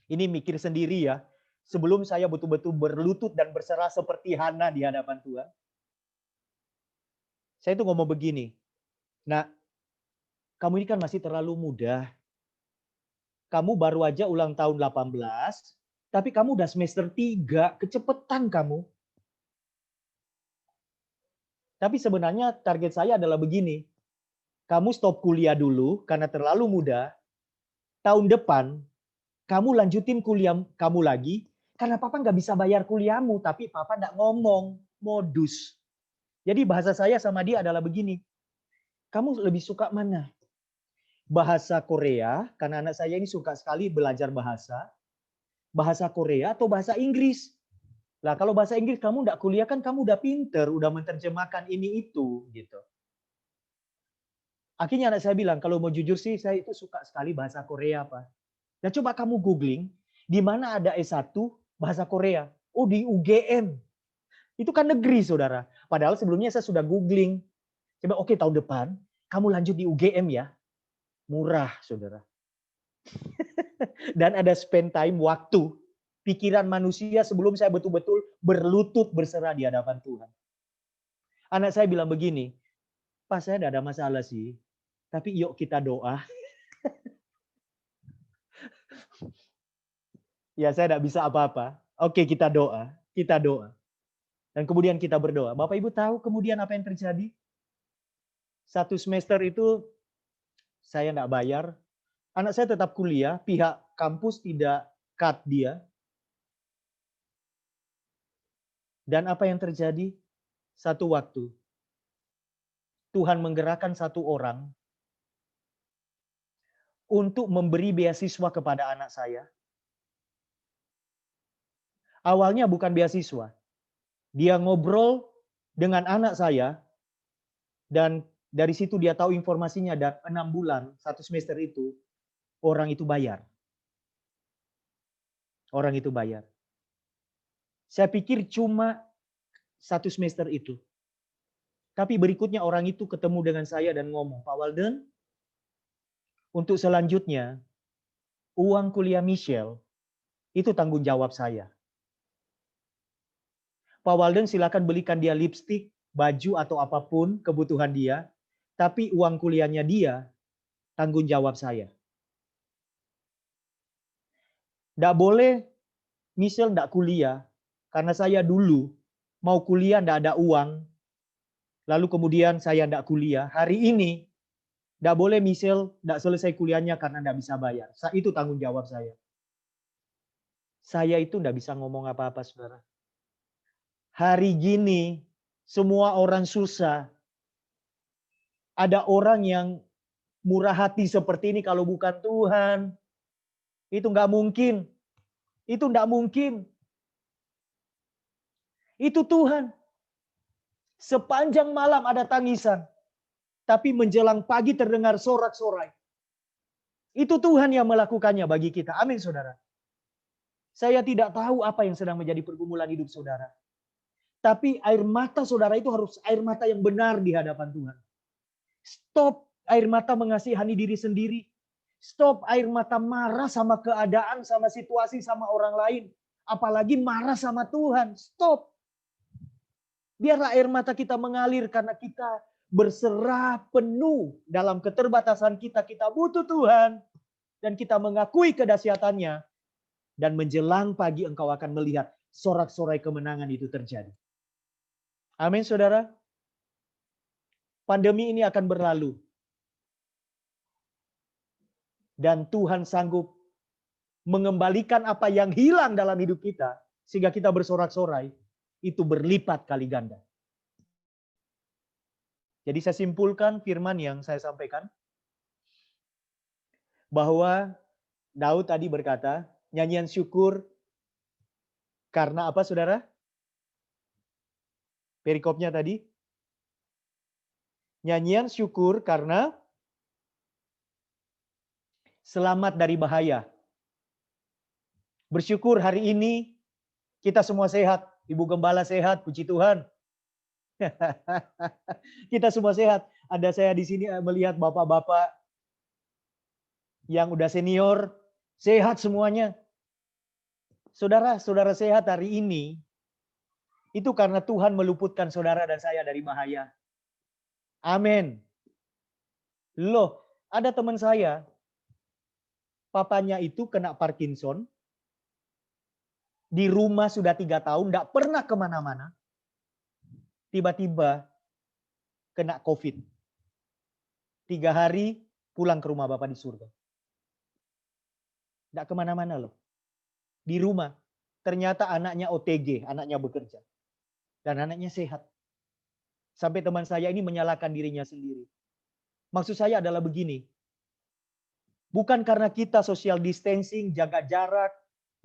Ini mikir sendiri ya. Sebelum saya betul-betul berlutut dan berserah seperti Hana di hadapan Tuhan. Saya itu ngomong begini. Nah, kamu ini kan masih terlalu muda. Kamu baru aja ulang tahun 18, tapi kamu udah semester 3, kecepetan kamu. Tapi sebenarnya target saya adalah begini. Kamu stop kuliah dulu karena terlalu muda. Tahun depan, kamu lanjutin kuliah kamu lagi. Karena papa nggak bisa bayar kuliahmu, tapi papa nggak ngomong, modus. Jadi bahasa saya sama dia adalah begini. Kamu lebih suka mana? Bahasa Korea, karena anak saya ini suka sekali belajar bahasa. Bahasa Korea atau bahasa Inggris? Lah kalau bahasa Inggris kamu nggak kuliah kan kamu udah pinter, udah menerjemahkan ini itu gitu. Akhirnya anak saya bilang, kalau mau jujur sih saya itu suka sekali bahasa Korea, Pak. Nah coba kamu googling, di mana ada S1 bahasa Korea? Oh di UGM. Itu kan negeri, saudara. Padahal sebelumnya saya sudah googling. Coba oke, tahun depan kamu lanjut di UGM ya. Murah, saudara. Dan ada spend time, waktu, pikiran manusia sebelum saya betul-betul berlutut berserah di hadapan Tuhan. Anak saya bilang begini, Pak saya tidak ada masalah sih, tapi yuk kita doa. Ya saya tidak bisa apa-apa. Oke kita doa, kita doa. Dan kemudian kita berdoa. Bapak Ibu tahu kemudian apa yang terjadi? 1 semester itu saya enggak bayar. Anak saya tetap kuliah, pihak kampus tidak cut dia. Dan apa yang terjadi? Satu waktu, Tuhan menggerakkan satu orang untuk memberi beasiswa kepada anak saya. Awalnya bukan beasiswa. Dia ngobrol dengan anak saya, dan dari situ dia tahu informasinya, dan 6 bulan, 1 semester itu, orang itu bayar. Orang itu bayar. Saya pikir cuma 1 semester itu. Tapi berikutnya orang itu ketemu dengan saya dan ngomong, Pak Walden, untuk selanjutnya, uang kuliah Michelle, itu tanggung jawab saya. Pak Walden silakan belikan dia lipstik, baju atau apapun kebutuhan dia, tapi uang kuliahnya dia tanggung jawab saya. Nggak boleh Michelle nggak kuliah, karena saya dulu mau kuliah nggak ada uang, lalu kemudian saya nggak kuliah. Hari ini nggak boleh Michelle nggak selesai kuliahnya karena nggak bisa bayar. Itu tanggung jawab saya. Saya itu nggak bisa ngomong apa-apa, saudara. Hari gini, semua orang susah. Ada orang yang murah hati seperti ini kalau bukan Tuhan. Itu nggak mungkin. Itu nggak mungkin. Itu Tuhan. Sepanjang malam ada tangisan. Tapi menjelang pagi terdengar sorak-sorai. Itu Tuhan yang melakukannya bagi kita. Amin, saudara. Saya tidak tahu apa yang sedang menjadi pergumulan hidup saudara. Tapi air mata saudara itu harus air mata yang benar di hadapan Tuhan. Stop air mata mengasihani diri sendiri. Stop air mata marah sama keadaan, sama situasi, sama orang lain. Apalagi marah sama Tuhan. Stop. Biarlah air mata kita mengalir karena kita berserah penuh dalam keterbatasan kita. Kita butuh Tuhan. Dan kita mengakui kedahsyatannya. Dan menjelang pagi engkau akan melihat sorak-sorai kemenangan itu terjadi. Amin, saudara. Pandemi ini akan berlalu. Dan Tuhan sanggup mengembalikan apa yang hilang dalam hidup kita. Sehingga kita bersorak-sorai. Itu berlipat kali ganda. Jadi saya simpulkan firman yang saya sampaikan. Bahwa Daud tadi berkata, nyanyian syukur karena apa, saudara? Perikopnya tadi. Nyanyian syukur karena selamat dari bahaya. Bersyukur hari ini kita semua sehat. Ibu Gembala sehat, puji Tuhan. Kita semua sehat. Ada saya di sini melihat bapak-bapak yang udah senior, sehat semuanya. Saudara-saudara sehat hari ini, itu karena Tuhan meluputkan saudara dan saya dari bahaya. Amin. Loh, ada teman saya, papanya itu kena Parkinson, di rumah sudah 3 tahun, tidak pernah kemana-mana. Tiba-tiba kena COVID. 3 hari pulang ke rumah Bapak di surga. Tidak kemana-mana loh. Di rumah. Ternyata anaknya OTG, anaknya bekerja. Dan anaknya sehat. Sampai teman saya ini menyalahkan dirinya sendiri. Maksud saya adalah begini. Bukan karena kita social distancing, jaga jarak,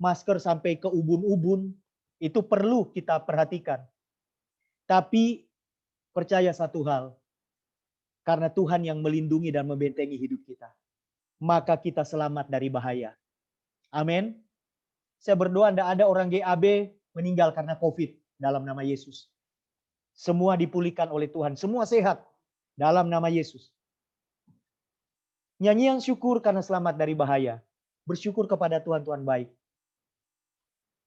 masker sampai ke ubun-ubun. Itu perlu kita perhatikan. Tapi percaya satu hal. Karena Tuhan yang melindungi dan membentengi hidup kita. Maka kita selamat dari bahaya. Amin. Saya berdoa tidak ada orang GAB meninggal karena COVID dalam nama Yesus. Semua dipulihkan oleh Tuhan. Semua sehat dalam nama Yesus. Nyanyian syukur karena selamat dari bahaya. Bersyukur kepada Tuhan, Tuhan baik.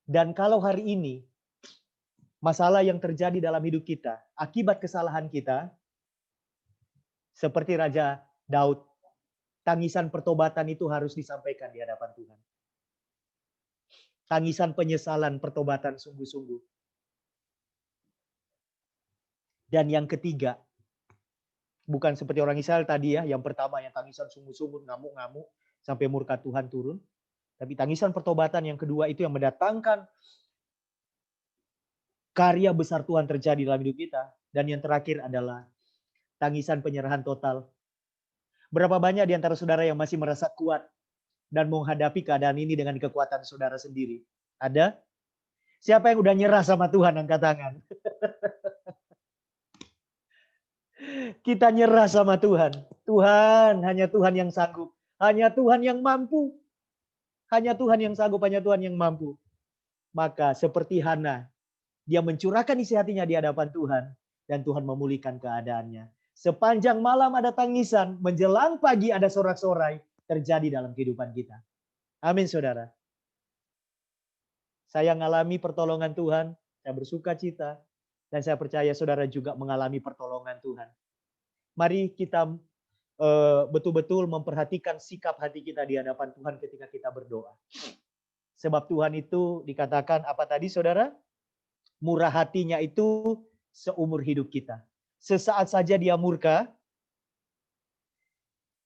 Dan kalau hari ini, masalah yang terjadi dalam hidup kita, akibat kesalahan kita, seperti Raja Daud, tangisan pertobatan itu harus disampaikan di hadapan Tuhan. Tangisan penyesalan pertobatan sungguh-sungguh. Dan yang ketiga, bukan seperti orang Israel tadi ya, yang pertama yang tangisan sungguh-sungguh, ngamuk-ngamuk, sampai murka Tuhan turun. Tapi tangisan pertobatan yang kedua itu yang mendatangkan karya besar Tuhan terjadi dalam hidup kita. Dan yang terakhir adalah tangisan penyerahan total. Berapa banyak di antara saudara yang masih merasa kuat dan menghadapi keadaan ini dengan kekuatan saudara sendiri? Ada? Siapa yang udah nyerah sama Tuhan, angkat tangan. Kita nyerah sama Tuhan. Tuhan, hanya Tuhan yang sanggup. Hanya Tuhan yang mampu. Hanya Tuhan yang sanggup, hanya Tuhan yang mampu. Maka seperti Hana, dia mencurahkan isi hatinya di hadapan Tuhan. Dan Tuhan memulihkan keadaannya. Sepanjang malam ada tangisan, menjelang pagi ada sorak-sorai terjadi dalam kehidupan kita. Amin, saudara. Saya mengalami pertolongan Tuhan, saya bersuka cita, dan saya percaya saudara juga mengalami pertolongan Tuhan. Mari kita betul-betul memperhatikan sikap hati kita di hadapan Tuhan ketika kita berdoa. Sebab Tuhan itu dikatakan apa tadi saudara? Murah hatinya itu seumur hidup kita. Sesaat saja dia murka,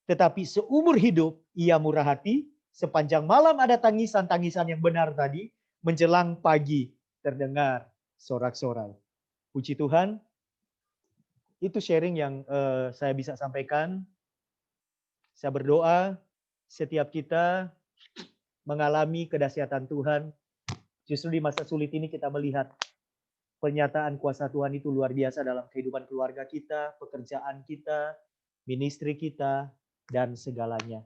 tetapi seumur hidup ia murah hati. Sepanjang malam ada tangisan-tangisan yang benar tadi. Menjelang pagi terdengar sorak-sorai. Puji Tuhan. Itu sharing yang saya bisa sampaikan. Saya berdoa setiap kita mengalami kedahsyatan Tuhan. Justru di masa sulit ini kita melihat pernyataan kuasa Tuhan itu luar biasa dalam kehidupan keluarga kita, pekerjaan kita, ministry kita, dan segalanya.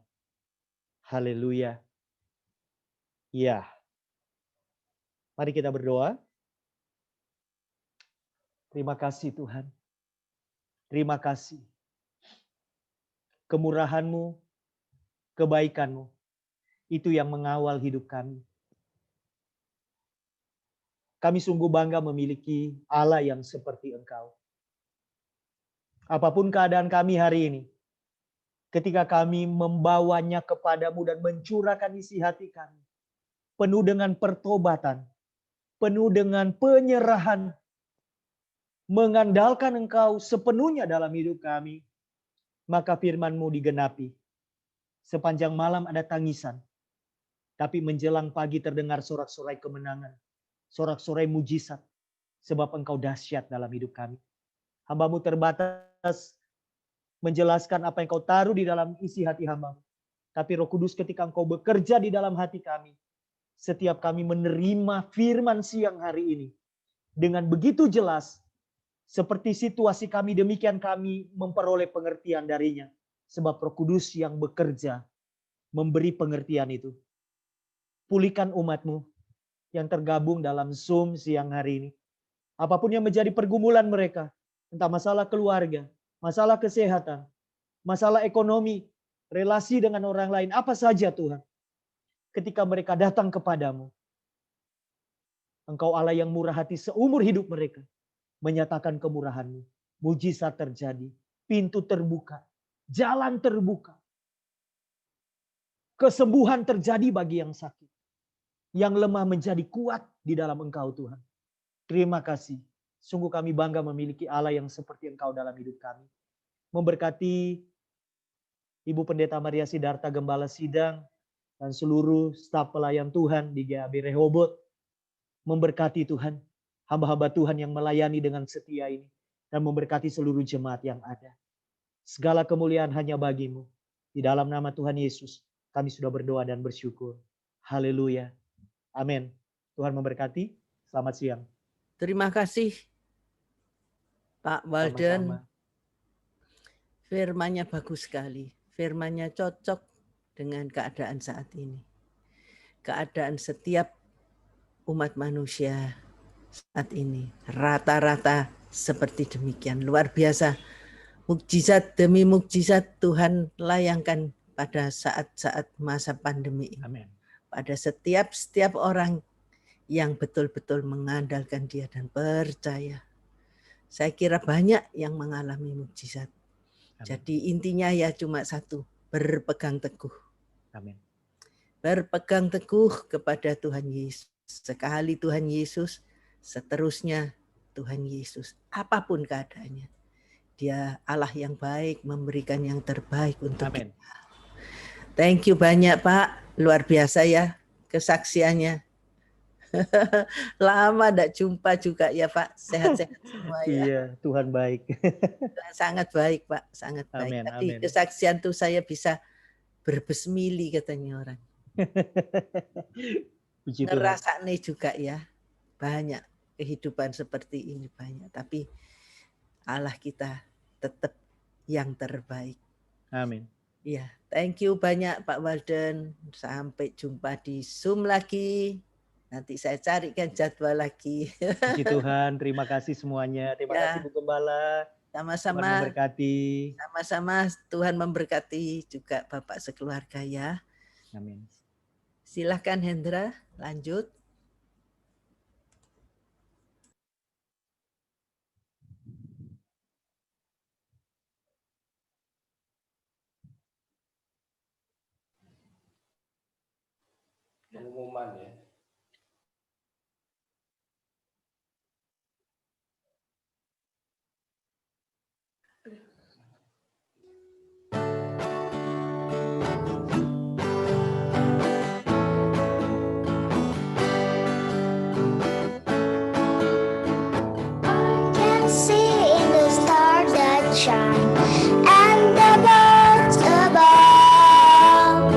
Haleluya. Ya. Mari kita berdoa. Terima kasih Tuhan. Terima kasih. Kemurahan-Mu, kebaikan-Mu, itu yang mengawal hidup kami. Kami sungguh bangga memiliki Allah yang seperti Engkau. Apapun keadaan kami hari ini, ketika kami membawanya kepadamu dan mencurahkan isi hati kami, penuh dengan pertobatan, penuh dengan penyerahan, mengandalkan Engkau sepenuhnya dalam hidup kami, maka firman-Mu digenapi. Sepanjang malam ada tangisan, tapi menjelang pagi terdengar sorak-sorai kemenangan, sorak-sorai mujizat, sebab Engkau dahsyat dalam hidup kami. Hamba-Mu terbatas menjelaskan apa yang Kau taruh di dalam isi hati hamba-Mu. Tapi Roh Kudus ketika Engkau bekerja di dalam hati kami, setiap kami menerima firman siang hari ini, dengan begitu jelas, seperti situasi kami demikian kami memperoleh pengertian darinya. Sebab Roh Kudus yang bekerja memberi pengertian itu. Pulihkan umat-Mu yang tergabung dalam Zoom siang hari ini. Apapun yang menjadi pergumulan mereka, entah masalah keluarga, masalah kesehatan, masalah ekonomi, relasi dengan orang lain, apa saja Tuhan. Ketika mereka datang kepadamu, Engkau Allah yang murah hati seumur hidup mereka, menyatakan kemurahan-Mu. Mujizat terjadi, pintu terbuka, jalan terbuka. Kesembuhan terjadi bagi yang sakit. Yang lemah menjadi kuat di dalam Engkau Tuhan. Terima kasih. Sungguh kami bangga memiliki Allah yang seperti Engkau dalam hidup kami. Memberkati Ibu Pendeta Maria Sidarta Gembala Sidang dan seluruh staf pelayan Tuhan di GAB Rehoboth. Memberkati Tuhan, hamba-hamba Tuhan yang melayani dengan setia ini. Dan memberkati seluruh jemaat yang ada. Segala kemuliaan hanya bagi-Mu. Di dalam nama Tuhan Yesus, kami sudah berdoa dan bersyukur. Haleluya. Amin. Tuhan memberkati. Selamat siang. Terima kasih Pak Walden. Sama-sama. Firman-Nya bagus sekali. Firman-Nya cocok dengan keadaan saat ini. Keadaan setiap umat manusia saat ini. Rata-rata seperti demikian. Luar biasa. Mukjizat demi mukjizat Tuhan layangkan pada saat-saat masa pandemi ini. Amin. Pada setiap orang yang betul-betul mengandalkan Dia dan percaya. Saya kira banyak yang mengalami mukjizat. Amin. Jadi intinya ya cuma satu, berpegang teguh. Amin. Berpegang teguh kepada Tuhan Yesus. Sekali Tuhan Yesus, seterusnya Tuhan Yesus, apapun keadaannya. Dia Allah yang baik, memberikan yang terbaik untuk Amin. kita. Thank you banyak Pak, luar biasa ya kesaksiannya. Lama tidak jumpa juga ya Pak, sehat-sehat semua ya. Iya, Tuhan baik. Sangat baik Pak, sangat baik. Amin, Tadi amin. kesaksian tuh saya bisa berbesmili katanya orang. Puji Tuhan. Ngerasa nih juga ya, banyak kehidupan seperti ini banyak. Tapi Allah kita tetap yang terbaik. Amin. Ya, thank you banyak Pak Walden. Sampai jumpa di Zoom lagi. Nanti saya carikan jadwal lagi. Puji Tuhan, terima kasih semuanya. Terima Ya. kasih Bu Gembala. Tuhan Sama-sama, memberkati. sama-sama Tuhan memberkati juga Bapak sekeluarga ya. Amin. Silahkan Hendra, lanjut. Pengumuman ya. I can see in the stars that shine and the birds above.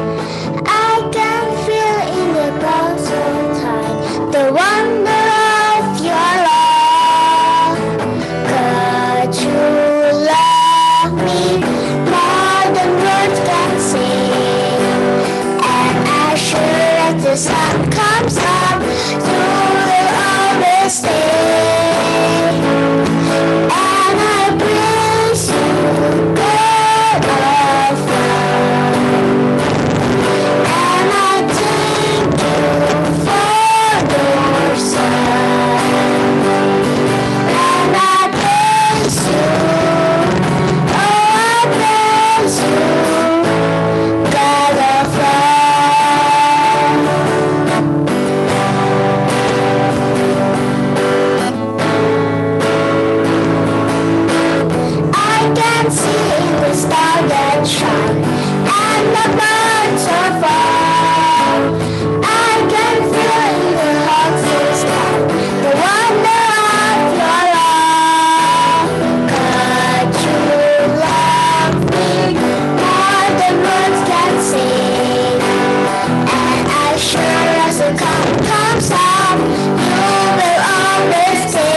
I can feel in the clouds of time the wonder of your love. God, you love me more than words can say. And as sure as the sun comes up, you will always stay. And I praise you, God of love. And I thank you for your son. And I praise you, oh I praise you, God of I can see the star that shine and the birds are fall. I can feel in the hearts of sky the wonder of your love. God, you love me more than words can say. And as sure as the sun comes up, you will always stay.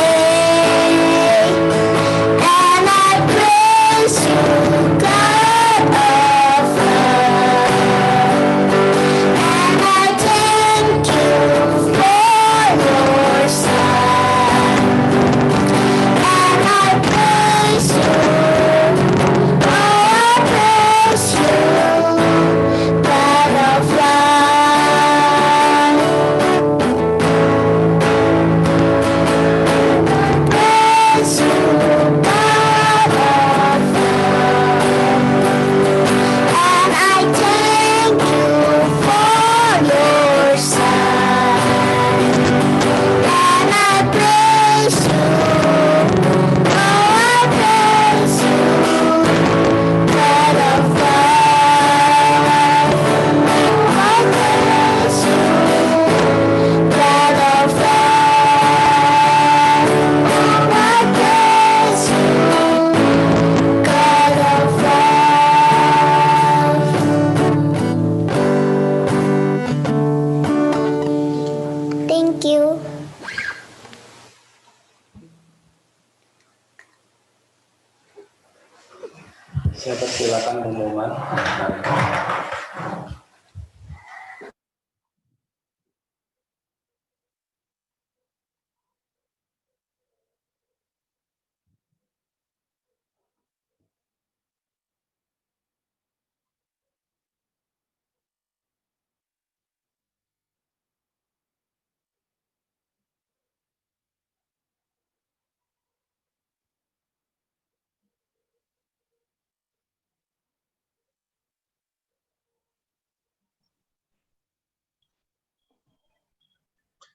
And I praise you, God of love. And I thank you for your son. And I praise you, oh I praise you, God of love. Praise you, God of love. And I thank you for your son. And I praise you, oh I praise you, God of love. I praise you, God of love. I praise you, God of love. Thank you. Saya persilakan pengumuman.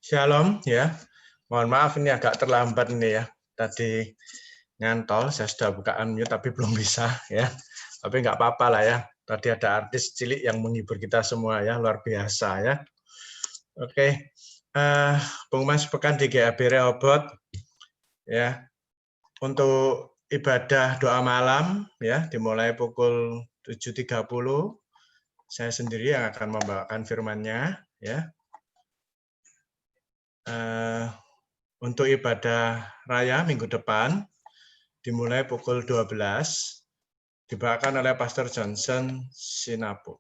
Shalom ya. Mohon maaf ini agak terlambat ini ya. tadi ngantol, saya sudah buka unmute tapi belum bisa ya. Tapi nggak apa-apa lah ya. Tadi ada artis cilik yang menghibur kita semua ya, luar biasa ya. Oke, pengumuman sepekan di GAB Rehoboth ya. Untuk ibadah doa malam ya, dimulai pukul 7.30. Saya sendiri yang akan membawakan firman-Nya ya. Untuk ibadah raya minggu depan dimulai pukul 12, dibawakan oleh Pastor Johnson Sinapu.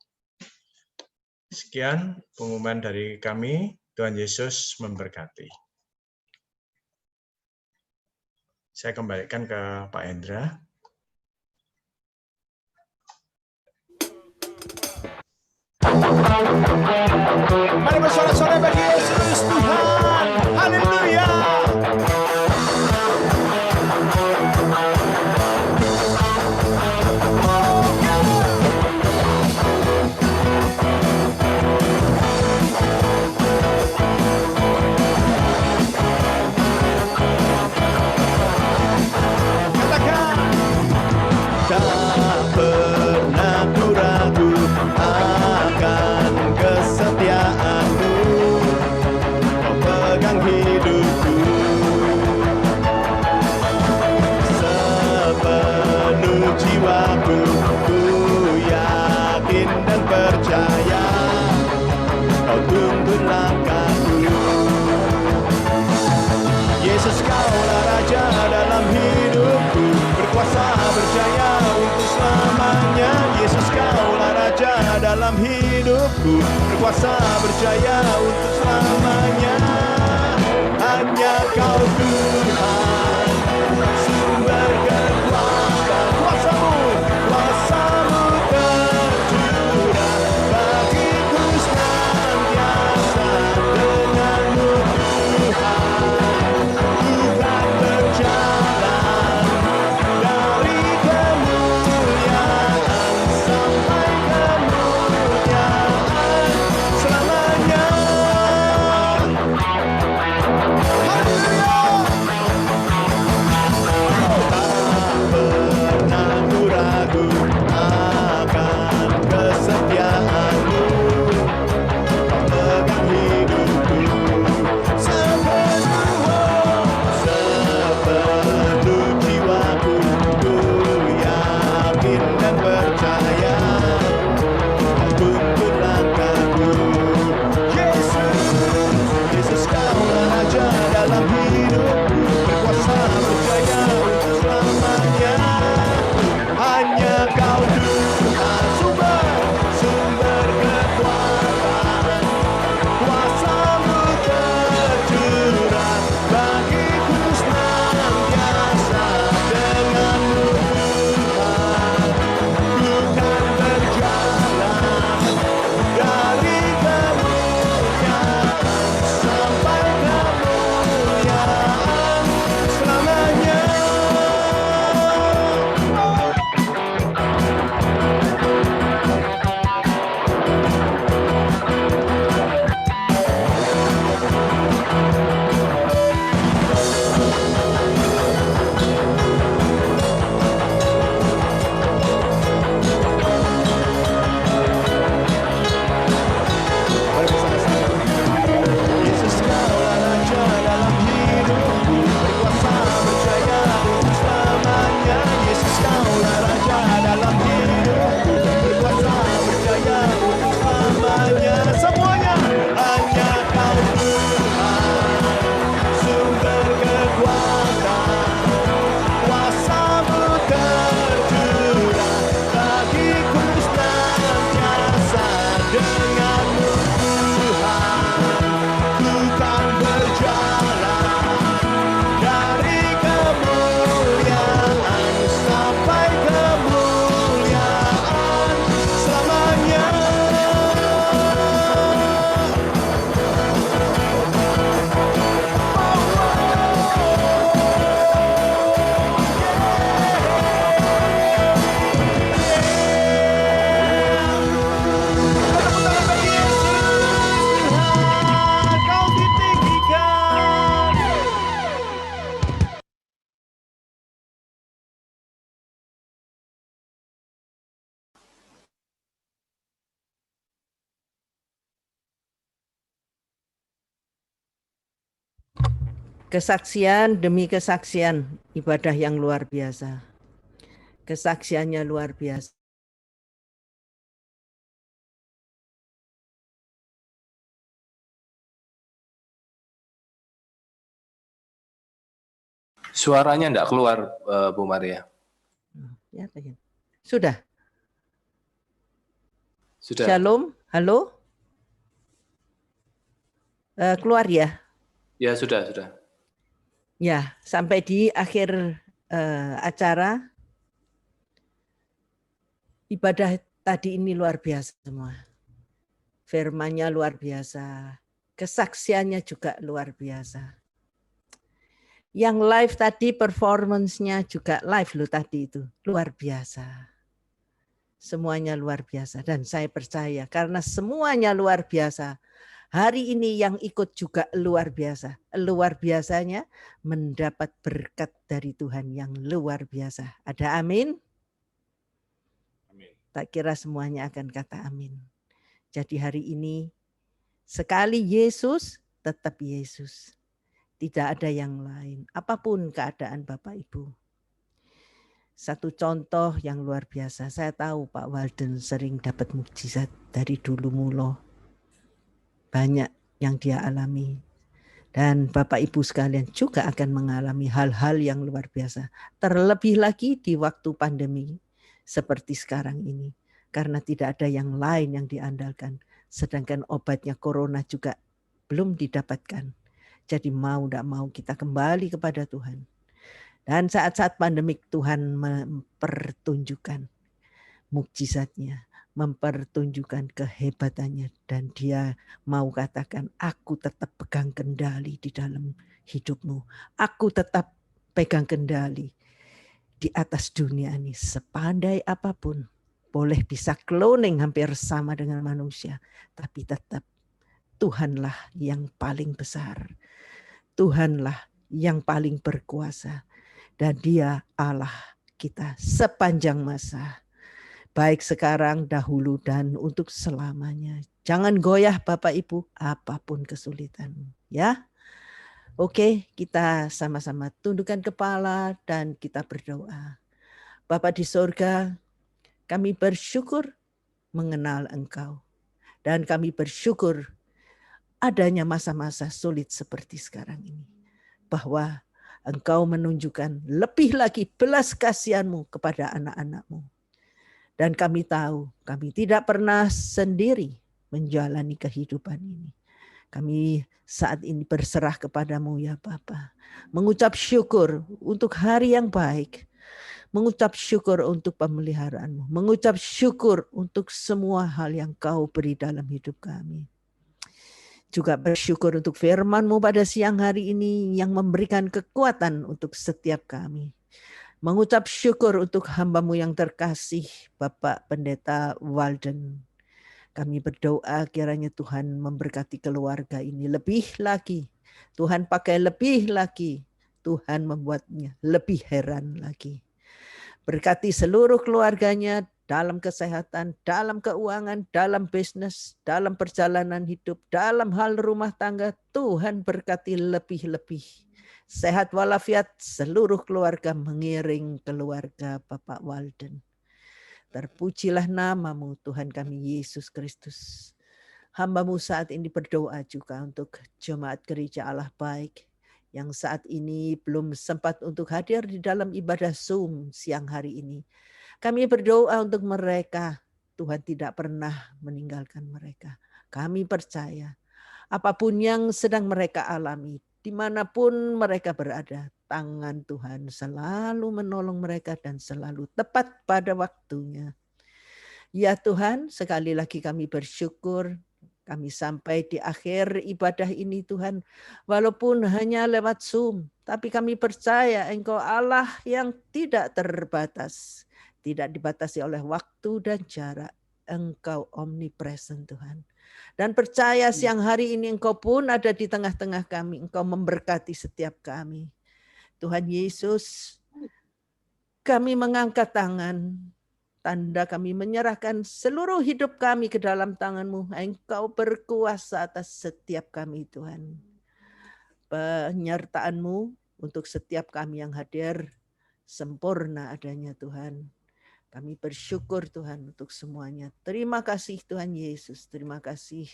Sekian pengumuman dari kami. Tuhan Yesus memberkati. Saya kembalikan ke Pak Hendra. Mari bersorak-sorai bagi Yesus Tuhan. Haleluya. Katakan. Tak pernah ku ragu akan kesetiaanmu, kau pegang hidupku sepenuh jiwaku, ku yakin dan percaya kau tuntun langkahku. Yesus, kaulah Raja dalam hidupku, berkuasa berjaya untuk selamanya. Yesus, kaulah Raja dalam hidupku, berkuasa berjaya untuk selamanya. Hanya kau Tuhan, sumber kekuatan, kuasamu tercurah bagiku senantiasa. Denganmu Tuhan, ku kan berjalan dari kemuliaan sampai kemuliaan selamanya. Haleluya. Kesaksian demi kesaksian, ibadah yang luar biasa. Kesaksiannya luar biasa. Suaranya enggak keluar, Bu Maria. Ya, sudah. Sudah. Shalom, halo. Keluar ya? Ya, sudah. Ya, sampai di akhir acara. Ibadah tadi ini luar biasa semua. Firman-Nya luar biasa. Kesaksiannya juga luar biasa. Yang live tadi performance-nya juga live loh tadi itu. Luar biasa. Semuanya luar biasa. Dan saya percaya karena semuanya luar biasa. Hari ini yang ikut juga luar biasa. Luar biasanya mendapat berkat dari Tuhan yang luar biasa. Ada amin? Tak kira semuanya akan kata amin. Jadi hari ini sekali Yesus, tetap Yesus. Tidak ada yang lain. Apapun keadaan Bapak Ibu. Satu contoh yang luar biasa. Saya tahu Pak Walden sering dapat mukjizat dari dulu mula. Banyak yang dia alami. Dan Bapak Ibu sekalian juga akan mengalami hal-hal yang luar biasa. Terlebih lagi di waktu pandemi seperti sekarang ini. Karena tidak ada yang lain yang diandalkan. Sedangkan obatnya corona juga belum didapatkan. Jadi mau tidak mau kita kembali kepada Tuhan. Dan saat-saat pandemik Tuhan mempertunjukkan mukjizatnya. Mempertunjukkan kehebatannya. Dan dia mau katakan, aku tetap pegang kendali di dalam hidupmu. Aku tetap pegang kendali di atas dunia ini. Sepandai apapun. Boleh bisa cloning hampir sama dengan manusia. Tapi tetap Tuhanlah yang paling besar. Tuhanlah yang paling berkuasa. Dan dia Allah kita sepanjang masa. Baik sekarang, dahulu, dan untuk selamanya. Jangan goyah Bapak Ibu, apapun kesulitan. Ya, oke, kita sama-sama tundukkan kepala dan kita berdoa. Bapa di surga, kami bersyukur mengenal Engkau. Dan kami bersyukur adanya masa-masa sulit seperti sekarang ini. Bahwa Engkau menunjukkan lebih lagi belas kasihan-Mu kepada anak-anak-Mu. Dan kami tahu kami tidak pernah sendiri menjalani kehidupan ini. Kami saat ini berserah kepadamu ya Bapa. Mengucap syukur untuk hari yang baik. Mengucap syukur untuk pemeliharaanmu. Mengucap syukur untuk semua hal yang kau beri dalam hidup kami. Juga bersyukur untuk firman-Mu pada siang hari ini yang memberikan kekuatan untuk setiap kami. Mengucap syukur untuk hamba-Mu yang terkasih, Bapak Pendeta Walden. Kami berdoa kiranya Tuhan memberkati keluarga ini lebih lagi. Tuhan pakai lebih lagi. Tuhan membuatnya lebih heran lagi. Berkati seluruh keluarganya dalam kesehatan, dalam keuangan, dalam bisnis, dalam perjalanan hidup, dalam hal rumah tangga. Tuhan berkati lebih-lebih. Sehat walafiat seluruh keluarga mengiring keluarga Bapak Walden. Terpujilah nama-Mu Tuhan kami Yesus Kristus. Hamba-Mu saat ini berdoa juga untuk jemaat gereja Allah baik yang saat ini belum sempat untuk hadir di dalam ibadah Zoom siang hari ini. Kami berdoa untuk mereka. Tuhan tidak pernah meninggalkan mereka. Kami percaya apapun yang sedang mereka alami, dimanapun mereka berada, tangan Tuhan selalu menolong mereka dan selalu tepat pada waktunya. Ya Tuhan, sekali lagi kami bersyukur. Kami sampai di akhir ibadah ini Tuhan. Walaupun hanya lewat Zoom. Tapi kami percaya Engkau Allah yang tidak terbatas. Tidak dibatasi oleh waktu dan jarak. Engkau omnipresent Tuhan. Dan percaya siang hari ini Engkau pun ada di tengah-tengah kami. Engkau memberkati setiap kami. Tuhan Yesus, kami mengangkat tangan. Tanda kami menyerahkan seluruh hidup kami ke dalam tangan-Mu. Engkau berkuasa atas setiap kami Tuhan. penyertaan-Mu untuk setiap kami yang hadir, sempurna adanya Tuhan. Kami bersyukur Tuhan untuk semuanya. Terima kasih Tuhan Yesus, terima kasih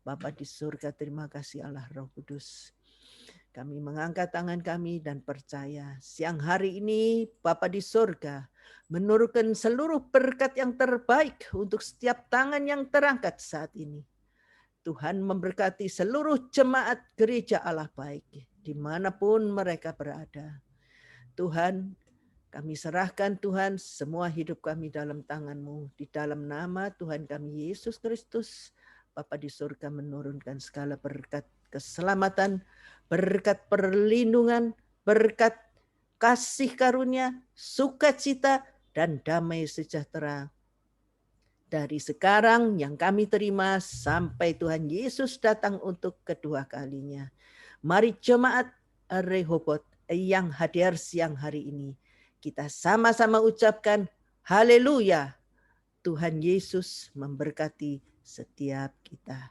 Bapa di surga, terima kasih Allah Roh Kudus. Kami mengangkat tangan kami dan percaya siang hari ini Bapa di surga menurunkan seluruh berkat yang terbaik untuk setiap tangan yang terangkat saat ini. Tuhan memberkati seluruh jemaat gereja Allah baik dimanapun mereka berada. Tuhan, kami serahkan Tuhan semua hidup kami dalam tangan-Mu. Di dalam nama Tuhan kami Yesus Kristus, Bapa di surga menurunkan segala berkat keselamatan, berkat perlindungan, berkat kasih karunia, sukacita, dan damai sejahtera. Dari sekarang yang kami terima sampai Tuhan Yesus datang untuk kedua kalinya. Mari jemaat Rehoboth yang hadir siang hari ini, kita sama-sama ucapkan haleluya. Tuhan Yesus memberkati setiap kita.